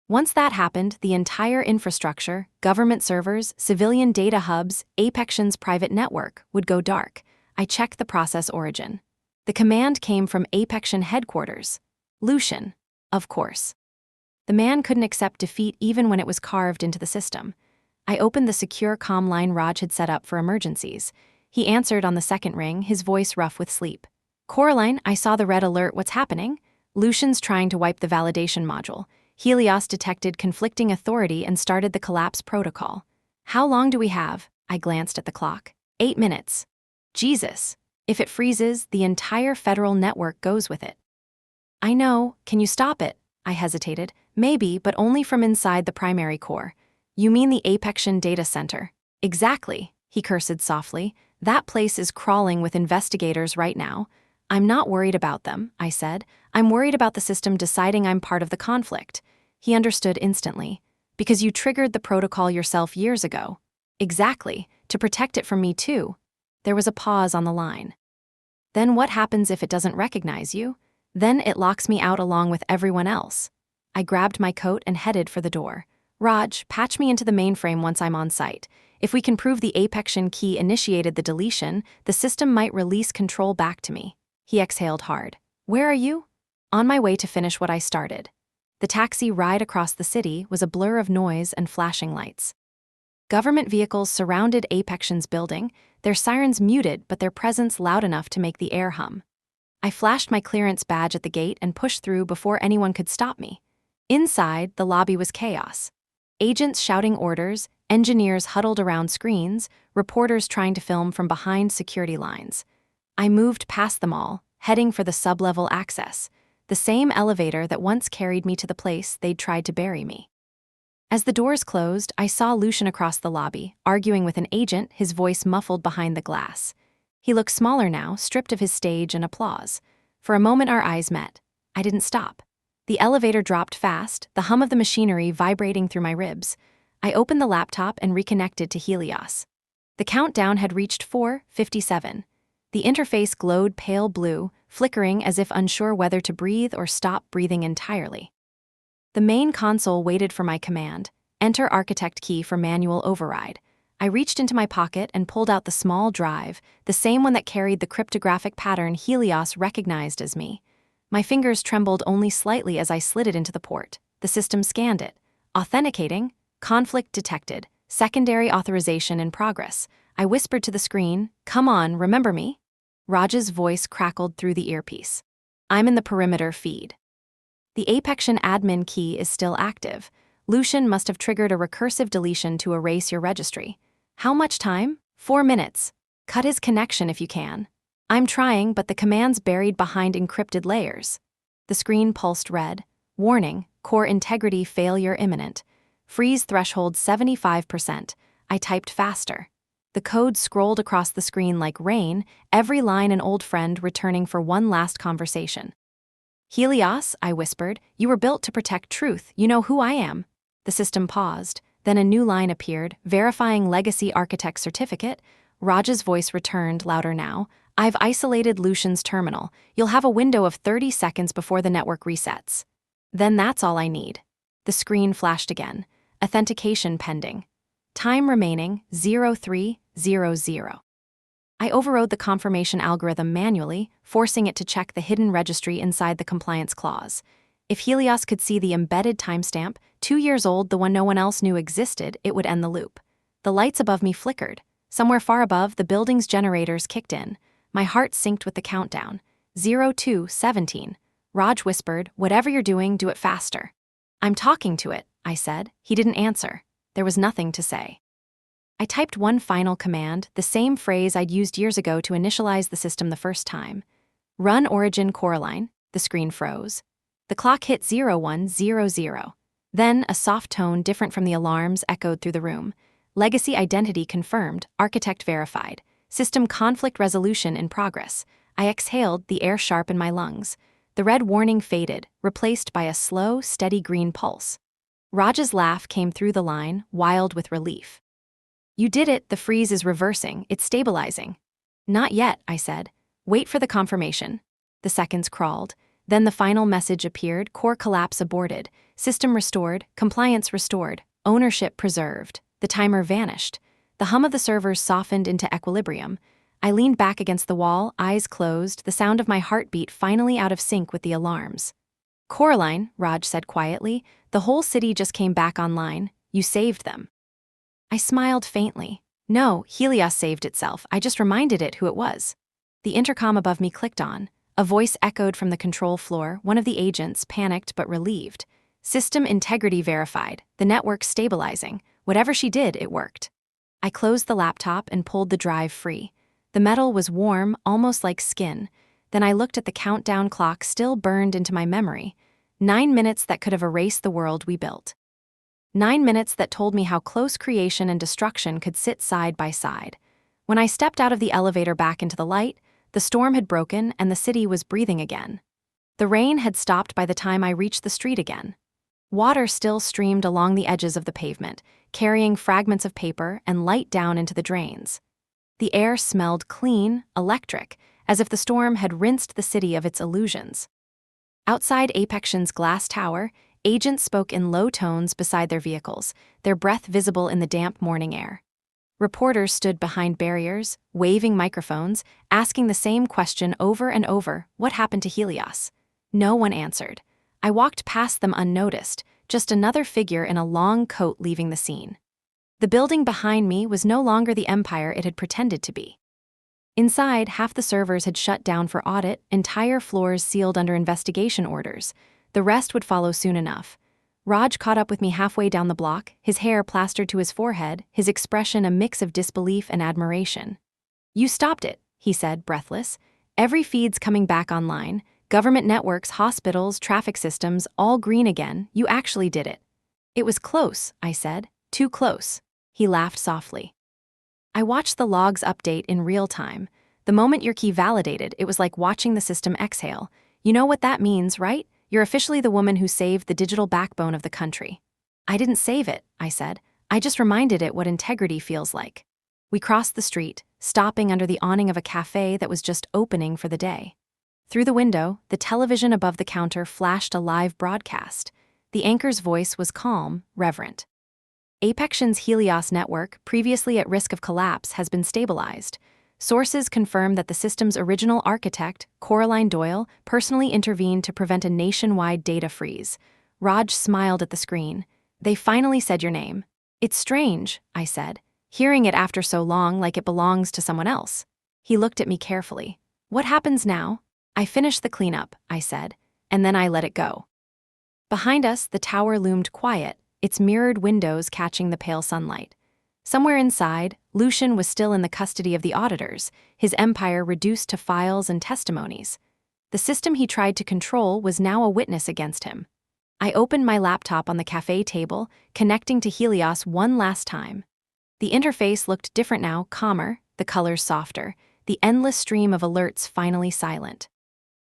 Once that happened, the entire infrastructure, government servers, civilian data hubs, Apexion's private network, would go dark. I checked the process origin. The command came from Apexion headquarters. Lucian, of course. The man couldn't accept defeat even when it was carved into the system. I opened the secure comm line Raj had set up for emergencies. He answered on the second ring, his voice rough with sleep. Coraline, I saw the red alert. What's happening? Lucian's trying to wipe the validation module. Helios detected conflicting authority and started the collapse protocol. How long do we have? I glanced at the clock. 8 minutes. Jesus. If it freezes, the entire federal network goes with it. I know. Can you stop it? I hesitated. Maybe, but only from inside the primary core. You mean the Apexion data center? Exactly, he cursed softly. That place is crawling with investigators right now. I'm not worried about them, I said. I'm worried about the system deciding I'm part of the conflict. He understood instantly. Because you triggered the protocol yourself years ago. Exactly, to protect it from me too. There was a pause on the line. Then what happens if it doesn't recognize you? Then it locks me out along with everyone else. I grabbed my coat and headed for the door. Raj, patch me into the mainframe once I'm on site. If we can prove the Apexion key initiated the deletion, the system might release control back to me. He exhaled hard. Where are you? On my way to finish what I started. The taxi ride across the city was a blur of noise and flashing lights. Government vehicles surrounded Apexion's building, their sirens muted but their presence loud enough to make the air hum. I flashed my clearance badge at the gate and pushed through before anyone could stop me. Inside, the lobby was chaos. Agents shouting orders, engineers huddled around screens, reporters trying to film from behind security lines. I moved past them all, heading for the sub-level access, the same elevator that once carried me to the place they'd tried to bury me. As the doors closed, I saw Lucian across the lobby, arguing with an agent, his voice muffled behind the glass. He looked smaller now, stripped of his stage and applause. For a moment our eyes met. I didn't stop. The elevator dropped fast, the hum of the machinery vibrating through my ribs. I opened the laptop and reconnected to Helios. The countdown had reached 4:57. The interface glowed pale blue, flickering as if unsure whether to breathe or stop breathing entirely. The main console waited for my command. Enter architect key for manual override. I reached into my pocket and pulled out the small drive, the same one that carried the cryptographic pattern Helios recognized as me. My fingers trembled only slightly as I slid it into the port. The system scanned it. Authenticating, conflict detected, secondary authorization in progress. I whispered to the screen, "Come on, remember me?" Raj's voice crackled through the earpiece. "I'm in the perimeter feed." The Apexion admin key is still active. Lucian must have triggered a recursive deletion to erase your registry. How much time? 4 minutes. Cut his connection if you can. I'm trying, but the command's buried behind encrypted layers. The screen pulsed red. Warning, core integrity failure imminent. Freeze threshold 75%. I typed faster. The code scrolled across the screen like rain, every line an old friend returning for one last conversation. Helios, I whispered, you were built to protect truth. You know who I am. The system paused. Then a new line appeared, verifying legacy architect certificate. Raj's voice returned, louder now. I've isolated Lucian's terminal. You'll have a window of 30 seconds before the network resets. Then that's all I need. The screen flashed again. Authentication pending. Time remaining, 0300. I overrode the confirmation algorithm manually, forcing it to check the hidden registry inside the compliance clause. If Helios could see the embedded timestamp, 2 years old, the one no one else knew existed, it would end the loop. The lights above me flickered. Somewhere far above, the building's generators kicked in. My heart synced with the countdown. 0217. Raj whispered, whatever you're doing, do it faster. I'm talking to it, I said. He didn't answer. There was nothing to say. I typed one final command, the same phrase I'd used years ago to initialize the system the first time. Run Origin Coraline. The screen froze. The clock hit 0100. Then, a soft tone different from the alarms echoed through the room. Legacy identity confirmed, architect verified. System conflict resolution in progress. I exhaled, the air sharp in my lungs. The red warning faded, replaced by a slow, steady green pulse. Raj's laugh came through the line, wild with relief. You did it, the freeze is reversing, it's stabilizing. Not yet, I said. Wait for the confirmation. The seconds crawled. Then the final message appeared, core collapse aborted, system restored, compliance restored, ownership preserved. The timer vanished. The hum of the servers softened into equilibrium. I leaned back against the wall, eyes closed, the sound of my heartbeat finally out of sync with the alarms. Coraline, Raj said quietly, the whole city just came back online. You saved them. I smiled faintly. No, Helios saved itself. I just reminded it who it was. The intercom above me clicked on. A voice echoed from the control floor, one of the agents, panicked but relieved. System integrity verified. The network stabilizing. Whatever she did, it worked. I closed the laptop and pulled the drive free. The metal was warm, almost like skin. Then I looked at the countdown clock still burned into my memory. 9 minutes that could have erased the world we built. 9 minutes that told me how close creation and destruction could sit side by side. When I stepped out of the elevator back into the light, the storm had broken and the city was breathing again. The rain had stopped by the time I reached the street again. Water still streamed along the edges of the pavement, carrying fragments of paper and light down into the drains. The air smelled clean, electric, as if the storm had rinsed the city of its illusions. Outside Apexion's glass tower, agents spoke in low tones beside their vehicles, their breath visible in the damp morning air. Reporters stood behind barriers, waving microphones, asking the same question over and over, what happened to Helios? No one answered. I walked past them unnoticed, just another figure in a long coat leaving the scene. The building behind me was no longer the empire it had pretended to be. Inside, half the servers had shut down for audit, entire floors sealed under investigation orders. The rest would follow soon enough. Raj caught up with me halfway down the block, his hair plastered to his forehead, his expression a mix of disbelief and admiration. You stopped it, he said, breathless. Every feed's coming back online. Government networks, hospitals, traffic systems, all green again. You actually did it. It was close, I said. Too close. He laughed softly. I watched the logs update in real time. The moment your key validated, it was like watching the system exhale. You know what that means, right? You're officially the woman who saved the digital backbone of the country. I didn't save it, I said. I just reminded it what integrity feels like. We crossed the street, stopping under the awning of a cafe that was just opening for the day. Through the window, the television above the counter flashed a live broadcast. The anchor's voice was calm, reverent. Apexion's Helios network, previously at risk of collapse, has been stabilized. Sources confirm that the system's original architect, Coraline Doyle, personally intervened to prevent a nationwide data freeze. Raj smiled at the screen. They finally said your name. It's strange, I said, hearing it after so long like it belongs to someone else. He looked at me carefully. What happens now? I finished the cleanup, I said, and then I let it go. Behind us, the tower loomed quiet, its mirrored windows catching the pale sunlight. Somewhere inside, Lucian was still in the custody of the auditors, his empire reduced to files and testimonies. The system he tried to control was now a witness against him. I opened my laptop on the cafe table, connecting to Helios one last time. The interface looked different now, calmer, the colors softer, the endless stream of alerts finally silent.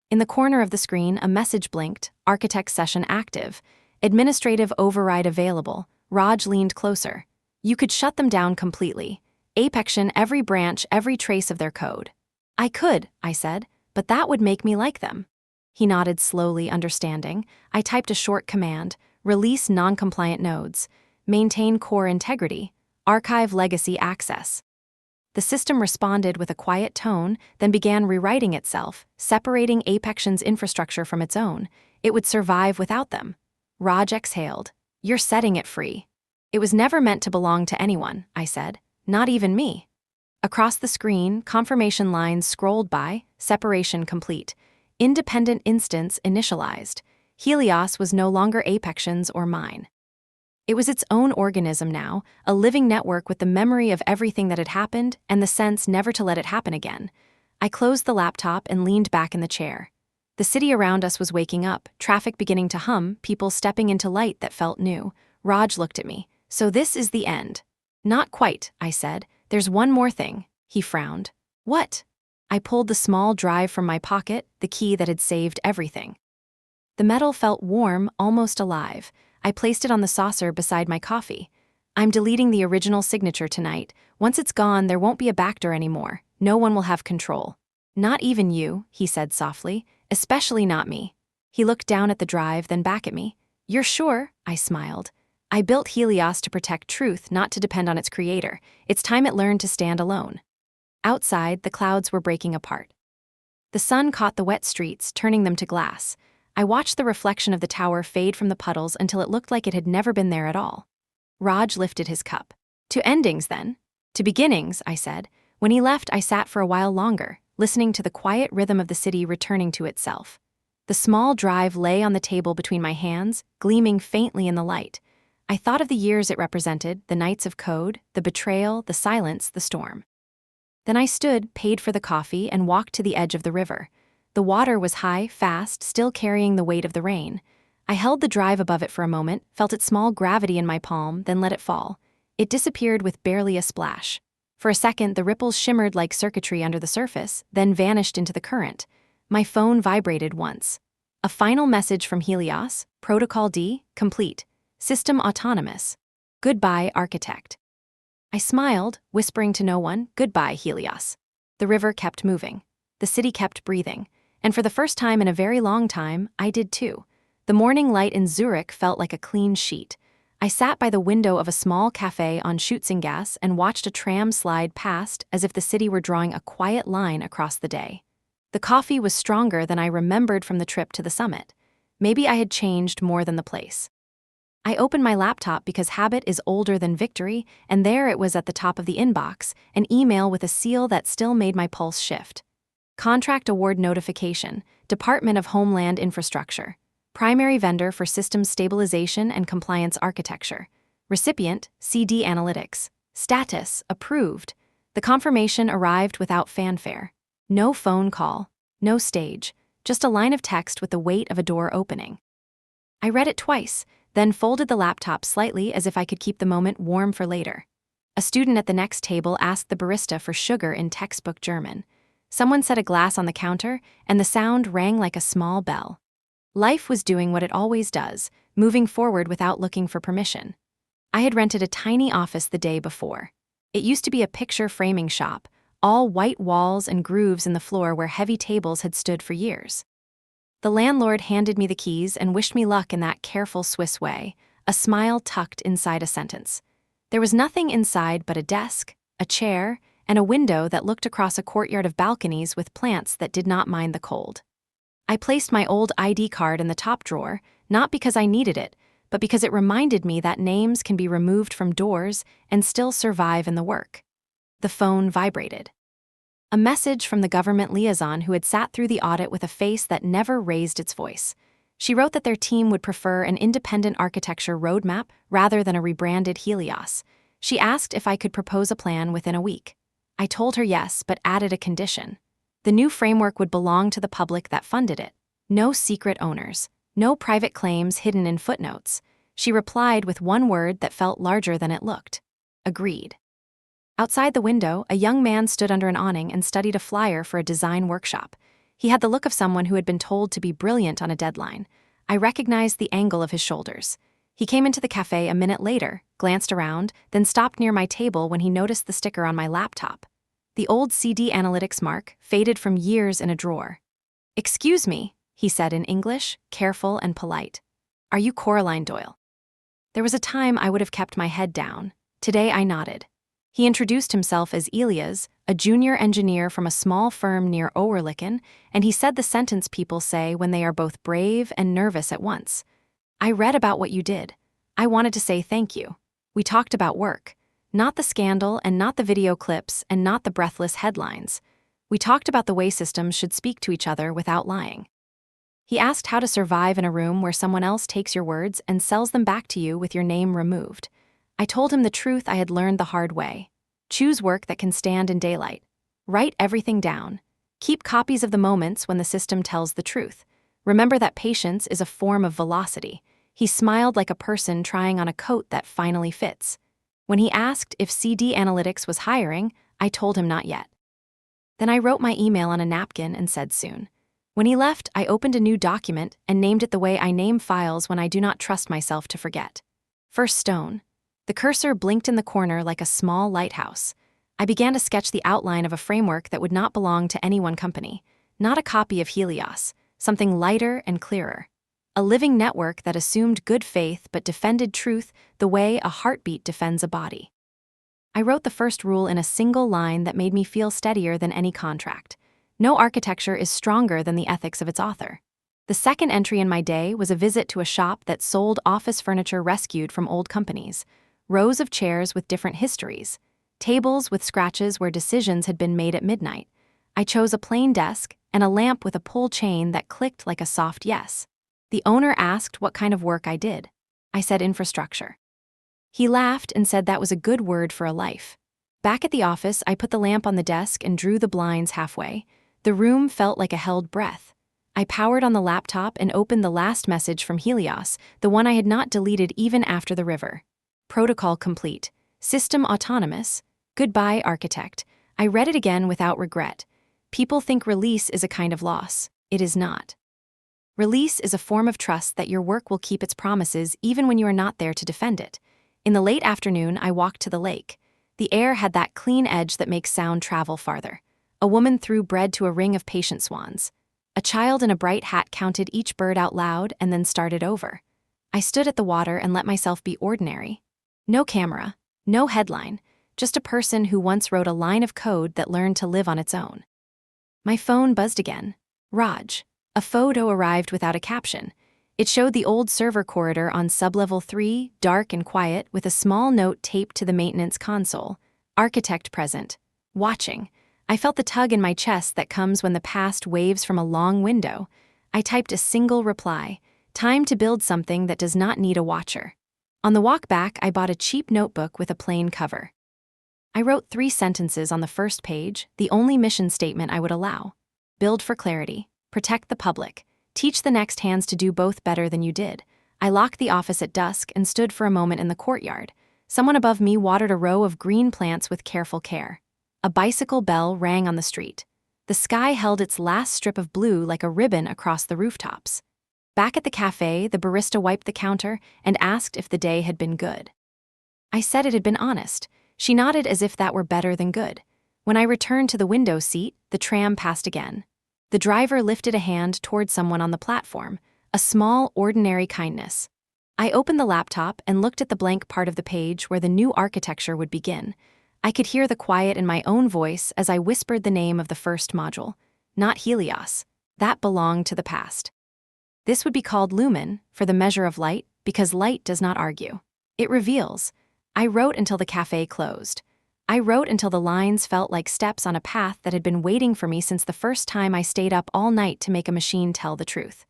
In the corner of the screen, a message blinked, architect session active, administrative override available. Raj leaned closer. You could shut them down completely. Apexion every branch, every trace of their code. I could, I said, but that would make me like them. He nodded slowly, understanding. I typed a short command: release non-compliant nodes, maintain core integrity, archive legacy access. The system responded with a quiet tone, then began rewriting itself, separating Apexion's infrastructure from its own. It would survive without them. Raj exhaled. You're setting it free. It was never meant to belong to anyone, I said. Not even me. Across the screen, confirmation lines scrolled by, separation complete. Independent instance initialized. Helios was no longer Apexion's or mine. It was its own organism now, a living network with the memory of everything that had happened and the sense never to let it happen again. I closed the laptop and leaned back in the chair. The city around us was waking up, traffic beginning to hum, people stepping into light that felt new. Raj looked at me. So this is the end. Not quite, I said. There's one more thing. He frowned. What? I pulled the small drive from my pocket, the key that had saved everything. The metal felt warm, almost alive. I placed it on the saucer beside my coffee. I'm deleting the original signature tonight. Once it's gone, there won't be a backdoor anymore. No one will have control. Not even you, he said softly. Especially not me. He looked down at the drive, then back at me. You're sure? I smiled. I built Helios to protect truth, not to depend on its creator. It's time it learned to stand alone. Outside, the clouds were breaking apart. The sun caught the wet streets, turning them to glass. I watched the reflection of the tower fade from the puddles until it looked like it had never been there at all. Raj lifted his cup. To endings, then? To beginnings, I said. When he left, I sat for a while longer, listening to the quiet rhythm of the city returning to itself. The small drive lay on the table between my hands, gleaming faintly in the light. I thought of the years it represented, the nights of code, the betrayal, the silence, the storm. Then I stood, paid for the coffee, and walked to the edge of the river. The water was high, fast, still carrying the weight of the rain. I held the drive above it for a moment, felt its small gravity in my palm, then let it fall. It disappeared with barely a splash. For a second, the ripples shimmered like circuitry under the surface, then vanished into the current. My phone vibrated once. A final message from Helios, Protocol D, complete. System autonomous. Goodbye, architect. I smiled, whispering to no one, goodbye, Helios. The river kept moving. The city kept breathing. And for the first time in a very long time, I did too. The morning light in Zurich felt like a clean sheet. I sat by the window of a small cafe on Schützengasse and watched a tram slide past as if the city were drawing a quiet line across the day. The coffee was stronger than I remembered from the trip to the summit. Maybe I had changed more than the place. I opened my laptop because habit is older than victory, and there it was at the top of the inbox, an email with a seal that still made my pulse shift. Contract award notification, Department of Homeland Infrastructure. Primary vendor for systems stabilization and compliance architecture. Recipient, CD Analytics. Status, approved. The confirmation arrived without fanfare. No phone call, no stage, just a line of text with the weight of a door opening. I read it twice, then folded the laptop slightly as if I could keep the moment warm for later. A student at the next table asked the barista for sugar in textbook German. Someone set a glass on the counter, and the sound rang like a small bell. Life was doing what it always does, moving forward without looking for permission. I had rented a tiny office the day before. It used to be a picture framing shop, all white walls and grooves in the floor where heavy tables had stood for years. The landlord handed me the keys and wished me luck in that careful Swiss way, a smile tucked inside a sentence. There was nothing inside but a desk, a chair, and a window that looked across a courtyard of balconies with plants that did not mind the cold. I placed my old ID card in the top drawer, not because I needed it, but because it reminded me that names can be removed from doors and still survive in the work. The phone vibrated. A message from the government liaison who had sat through the audit with a face that never raised its voice. She wrote that their team would prefer an independent architecture roadmap rather than a rebranded Helios. She asked if I could propose a plan within a week. I told her yes, but added a condition. The new framework would belong to the public that funded it. No secret owners. No private claims hidden in footnotes. She replied with one word that felt larger than it looked. Agreed. Outside the window, a young man stood under an awning and studied a flyer for a design workshop. He had the look of someone who had been told to be brilliant on a deadline. I recognized the angle of his shoulders. He came into the cafe a minute later, glanced around, then stopped near my table when he noticed the sticker on my laptop. The old CD analytics mark, faded from years in a drawer. "Excuse me," he said in English, careful and polite. "Are you Coraline Doyle?" There was a time I would have kept my head down. Today I nodded. He introduced himself as Elias, a junior engineer from a small firm near Owerlicken, and he said the sentence people say when they are both brave and nervous at once. "I read about what you did. I wanted to say thank you. We talked about work. Not the scandal and not the video clips and not the breathless headlines. We talked about the way systems should speak to each other without lying." He asked how to survive in a room where someone else takes your words and sells them back to you with your name removed. I told him the truth I had learned the hard way. Choose work that can stand in daylight. Write everything down. Keep copies of the moments when the system tells the truth. Remember that patience is a form of velocity. He smiled like a person trying on a coat that finally fits. When he asked if CD Analytics was hiring, I told him not yet. Then I wrote my email on a napkin and said soon. When he left, I opened a new document and named it the way I name files when I do not trust myself to forget. First stone. The cursor blinked in the corner like a small lighthouse. I began to sketch the outline of a framework that would not belong to any one company, not a copy of Helios, something lighter and clearer. A living network that assumed good faith but defended truth the way a heartbeat defends a body. I wrote the first rule in a single line that made me feel steadier than any contract. No architecture is stronger than the ethics of its author. The second entry in my day was a visit to a shop that sold office furniture rescued from old companies. Rows of chairs with different histories. Tables with scratches where decisions had been made at midnight. I chose a plain desk and a lamp with a pull chain that clicked like a soft yes. The owner asked what kind of work I did. I said infrastructure. He laughed and said that was a good word for a life. Back at the office, I put the lamp on the desk and drew the blinds halfway. The room felt like a held breath. I powered on the laptop and opened the last message from Helios, the one I had not deleted even after the river. Protocol complete. System autonomous. Goodbye, architect. I read it again without regret. People think release is a kind of loss. It is not. Release is a form of trust that your work will keep its promises even when you are not there to defend it. In the late afternoon, I walked to the lake. The air had that clean edge that makes sound travel farther. A woman threw bread to a ring of patient swans. A child in a bright hat counted each bird out loud and then started over. I stood at the water and let myself be ordinary. No camera, no headline, just a person who once wrote a line of code that learned to live on its own. My phone buzzed again. Raj. A photo arrived without a caption. It showed the old server corridor on sublevel 3, dark and quiet, with a small note taped to the maintenance console. Architect present. Watching. I felt the tug in my chest that comes when the past waves from a long window. I typed a single reply. Time to build something that does not need a watcher. On the walk back, I bought a cheap notebook with a plain cover. I wrote 3 sentences on the first page, the only mission statement I would allow. Build for clarity. Protect the public. Teach the next hands to do both better than you did. I locked the office at dusk and stood for a moment in the courtyard. Someone above me watered a row of green plants with careful care. A bicycle bell rang on the street. The sky held its last strip of blue like a ribbon across the rooftops. Back at the cafe, the barista wiped the counter and asked if the day had been good. I said it had been honest. She nodded as if that were better than good. When I returned to the window seat, the tram passed again. The driver lifted a hand toward someone on the platform, a small, ordinary kindness. I opened the laptop and looked at the blank part of the page where the new architecture would begin. I could hear the quiet in my own voice as I whispered the name of the first module. Not Helios. That belonged to the past. This would be called Lumen, for the measure of light, because light does not argue. It reveals. I wrote until the cafe closed. I wrote until the lines felt like steps on a path that had been waiting for me since the first time I stayed up all night to make a machine tell the truth.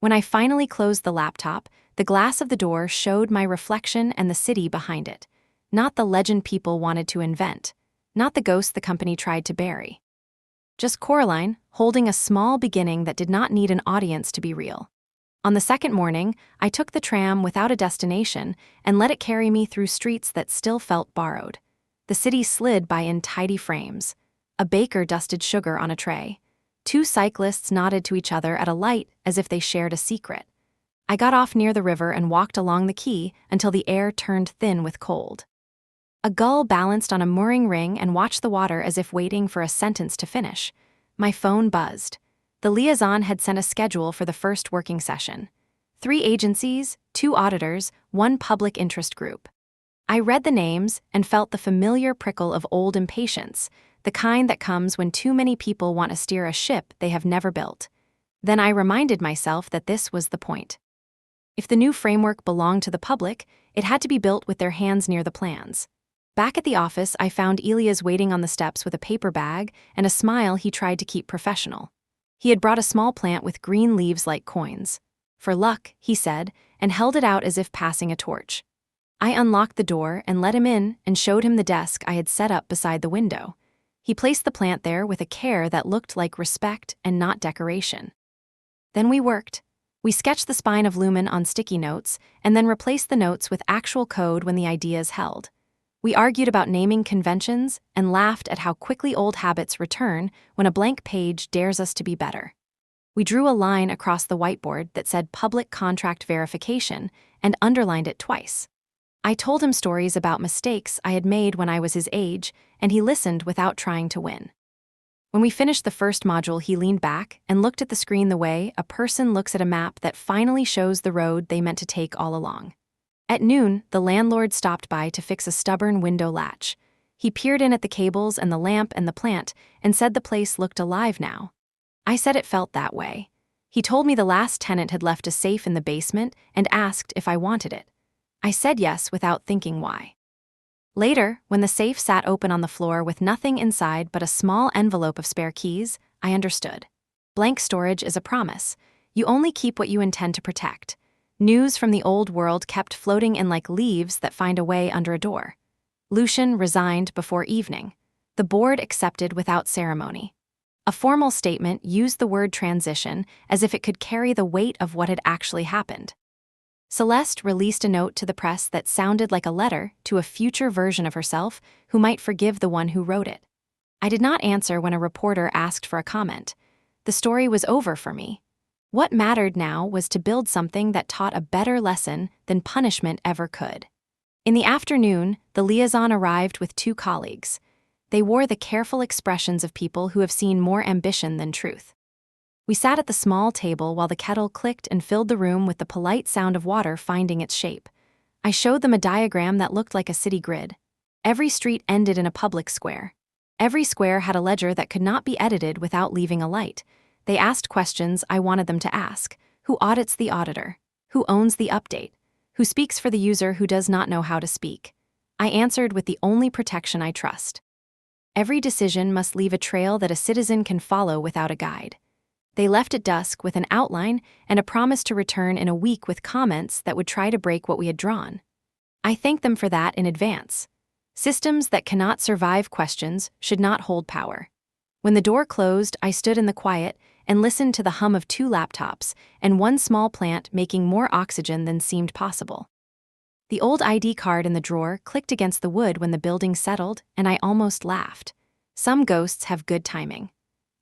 When I finally closed the laptop, the glass of the door showed my reflection and the city behind it. Not the legend people wanted to invent. Not the ghost the company tried to bury. Just Coraline, holding a small beginning that did not need an audience to be real. On the second morning, I took the tram without a destination and let it carry me through streets that still felt borrowed. The city slid by in tidy frames. A baker dusted sugar on a tray. Two cyclists nodded to each other at a light as if they shared a secret. I got off near the river and walked along the quay until the air turned thin with cold. A gull balanced on a mooring ring and watched the water as if waiting for a sentence to finish. My phone buzzed. The liaison had sent a schedule for the first working session. 3 agencies, 2 auditors, 1 public interest group. I read the names and felt the familiar prickle of old impatience, the kind that comes when too many people want to steer a ship they have never built. Then I reminded myself that this was the point. If the new framework belonged to the public, it had to be built with their hands near the plans. Back at the office, I found Elias waiting on the steps with a paper bag and a smile he tried to keep professional. He had brought a small plant with green leaves like coins. "For luck," he said, and held it out as if passing a torch. I unlocked the door and let him in and showed him the desk I had set up beside the window. He placed the plant there with a care that looked like respect and not decoration. Then we worked. We sketched the spine of Lumen on sticky notes and then replaced the notes with actual code when the ideas held. We argued about naming conventions and laughed at how quickly old habits return when a blank page dares us to be better. We drew a line across the whiteboard that said public contract verification and underlined it twice. I told him stories about mistakes I had made when I was his age, and he listened without trying to win. When we finished the first module, he leaned back and looked at the screen the way a person looks at a map that finally shows the road they meant to take all along. At noon, the landlord stopped by to fix a stubborn window latch. He peered in at the cables and the lamp and the plant and said the place looked alive now. I said it felt that way. He told me the last tenant had left a safe in the basement and asked if I wanted it. I said yes without thinking why. Later, when the safe sat open on the floor with nothing inside but a small envelope of spare keys, I understood. Blank storage is a promise. You only keep what you intend to protect. News from the old world kept floating in like leaves that find a way under a door. Lucian resigned before evening. The board accepted without ceremony. A formal statement used the word transition as if it could carry the weight of what had actually happened. Celeste released a note to the press that sounded like a letter to a future version of herself who might forgive the one who wrote it. I did not answer when a reporter asked for a comment. The story was over for me. What mattered now was to build something that taught a better lesson than punishment ever could. In the afternoon, the liaison arrived with 2 colleagues. They wore the careful expressions of people who have seen more ambition than truth. We sat at the small table while the kettle clicked and filled the room with the polite sound of water finding its shape. I showed them a diagram that looked like a city grid. Every street ended in a public square. Every square had a ledger that could not be edited without leaving a light. They asked questions I wanted them to ask. Who audits the auditor? Who owns the update? Who speaks for the user who does not know how to speak? I answered with the only protection I trust. Every decision must leave a trail that a citizen can follow without a guide. They left at dusk with an outline and a promise to return in a week with comments that would try to break what we had drawn. I thanked them for that in advance. Systems that cannot survive questions should not hold power. When the door closed, I stood in the quiet and listened to the hum of 2 laptops and 1 small plant making more oxygen than seemed possible. The old ID card in the drawer clicked against the wood when the building settled, and I almost laughed. Some ghosts have good timing.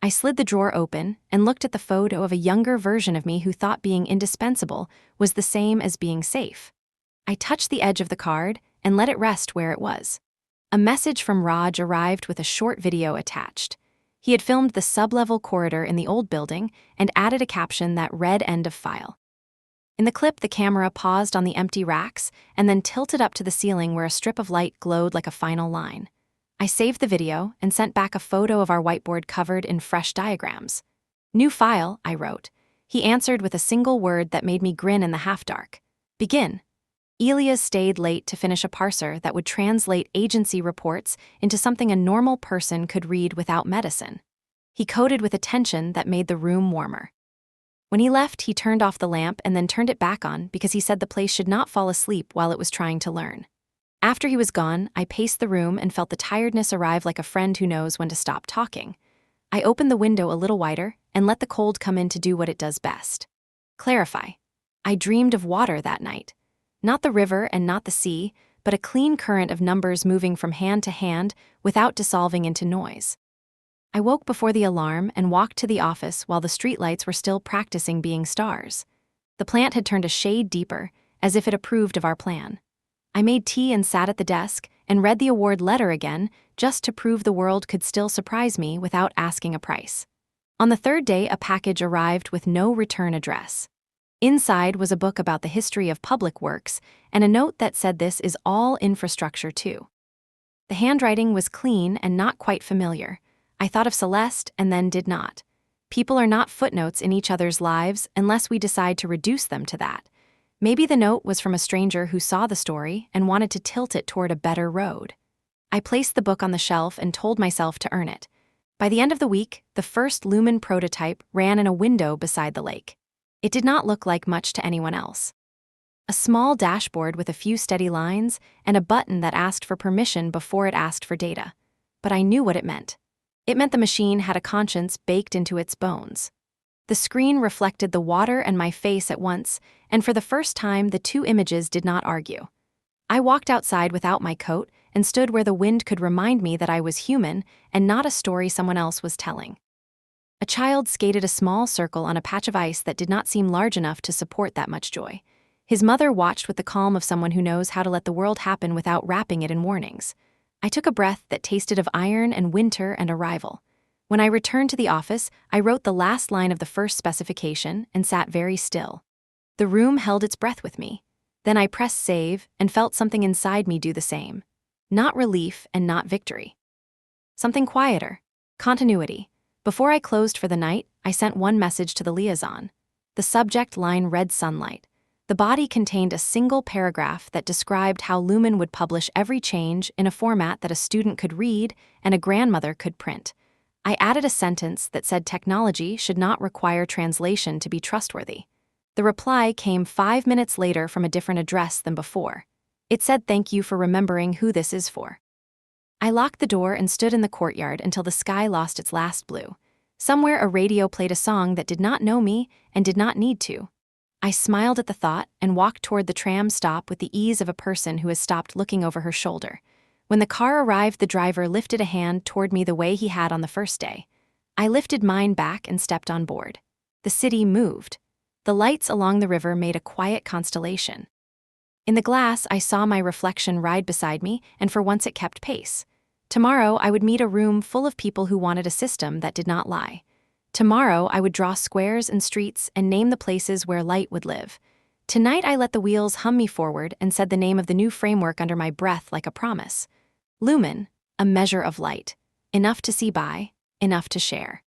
I slid the drawer open and looked at the photo of a younger version of me who thought being indispensable was the same as being safe. I touched the edge of the card and let it rest where it was. A message from Raj arrived with a short video attached. He had filmed the sub-level corridor in the old building and added a caption that read "End of file." In the clip, the camera paused on the empty racks and then tilted up to the ceiling where a strip of light glowed like a final line. I saved the video and sent back a photo of our whiteboard covered in fresh diagrams. "New file," I wrote. He answered with a single word that made me grin in the half-dark. "Begin." Elias stayed late to finish a parser that would translate agency reports into something a normal person could read without medicine. He coded with a tension that made the room warmer. When he left, he turned off the lamp and then turned it back on because he said the place should not fall asleep while it was trying to learn. After he was gone, I paced the room and felt the tiredness arrive like a friend who knows when to stop talking. I opened the window a little wider and let the cold come in to do what it does best. Clarify. I dreamed of water that night. Not the river and not the sea, but a clean current of numbers moving from hand to hand without dissolving into noise. I woke before the alarm and walked to the office while the streetlights were still practicing being stars. The plant had turned a shade deeper, as if it approved of our plan. I made tea and sat at the desk and read the award letter again, just to prove the world could still surprise me without asking a price. On the third day, a package arrived with no return address. Inside was a book about the history of public works and a note that said this is all infrastructure too. The handwriting was clean and not quite familiar. I thought of Celeste and then did not. People are not footnotes in each other's lives unless we decide to reduce them to that. Maybe the note was from a stranger who saw the story and wanted to tilt it toward a better road. I placed the book on the shelf and told myself to earn it. By the end of the week, the first Lumen prototype ran in a window beside the lake. It did not look like much to anyone else. A small dashboard with a few steady lines and a button that asked for permission before it asked for data. But I knew what it meant. It meant the machine had a conscience baked into its bones. The screen reflected the water and my face at once, and for the first time the two images did not argue. I walked outside without my coat and stood where the wind could remind me that I was human and not a story someone else was telling. A child skated a small circle on a patch of ice that did not seem large enough to support that much joy. His mother watched with the calm of someone who knows how to let the world happen without wrapping it in warnings. I took a breath that tasted of iron and winter and arrival. When I returned to the office, I wrote the last line of the first specification and sat very still. The room held its breath with me. Then I pressed save and felt something inside me do the same. Not relief and not victory. Something quieter. Continuity. Before I closed for the night, I sent one message to the liaison. The subject line read sunlight. The body contained a single paragraph that described how Lumen would publish every change in a format that a student could read and a grandmother could print. I added a sentence that said technology should not require translation to be trustworthy. The reply came 5 minutes later from a different address than before. It said thank you for remembering who this is for. I locked the door and stood in the courtyard until the sky lost its last blue. Somewhere a radio played a song that did not know me and did not need to. I smiled at the thought and walked toward the tram stop with the ease of a person who has stopped looking over her shoulder. When the car arrived, the driver lifted a hand toward me the way he had on the first day. I lifted mine back and stepped on board. The city moved. The lights along the river made a quiet constellation. In the glass, I saw my reflection ride beside me, and for once it kept pace. Tomorrow, I would meet a room full of people who wanted a system that did not lie. Tomorrow, I would draw squares and streets and name the places where light would live. Tonight, I let the wheels hum me forward and said the name of the new framework under my breath like a promise. Lumen, a measure of light. Enough to see by, enough to share.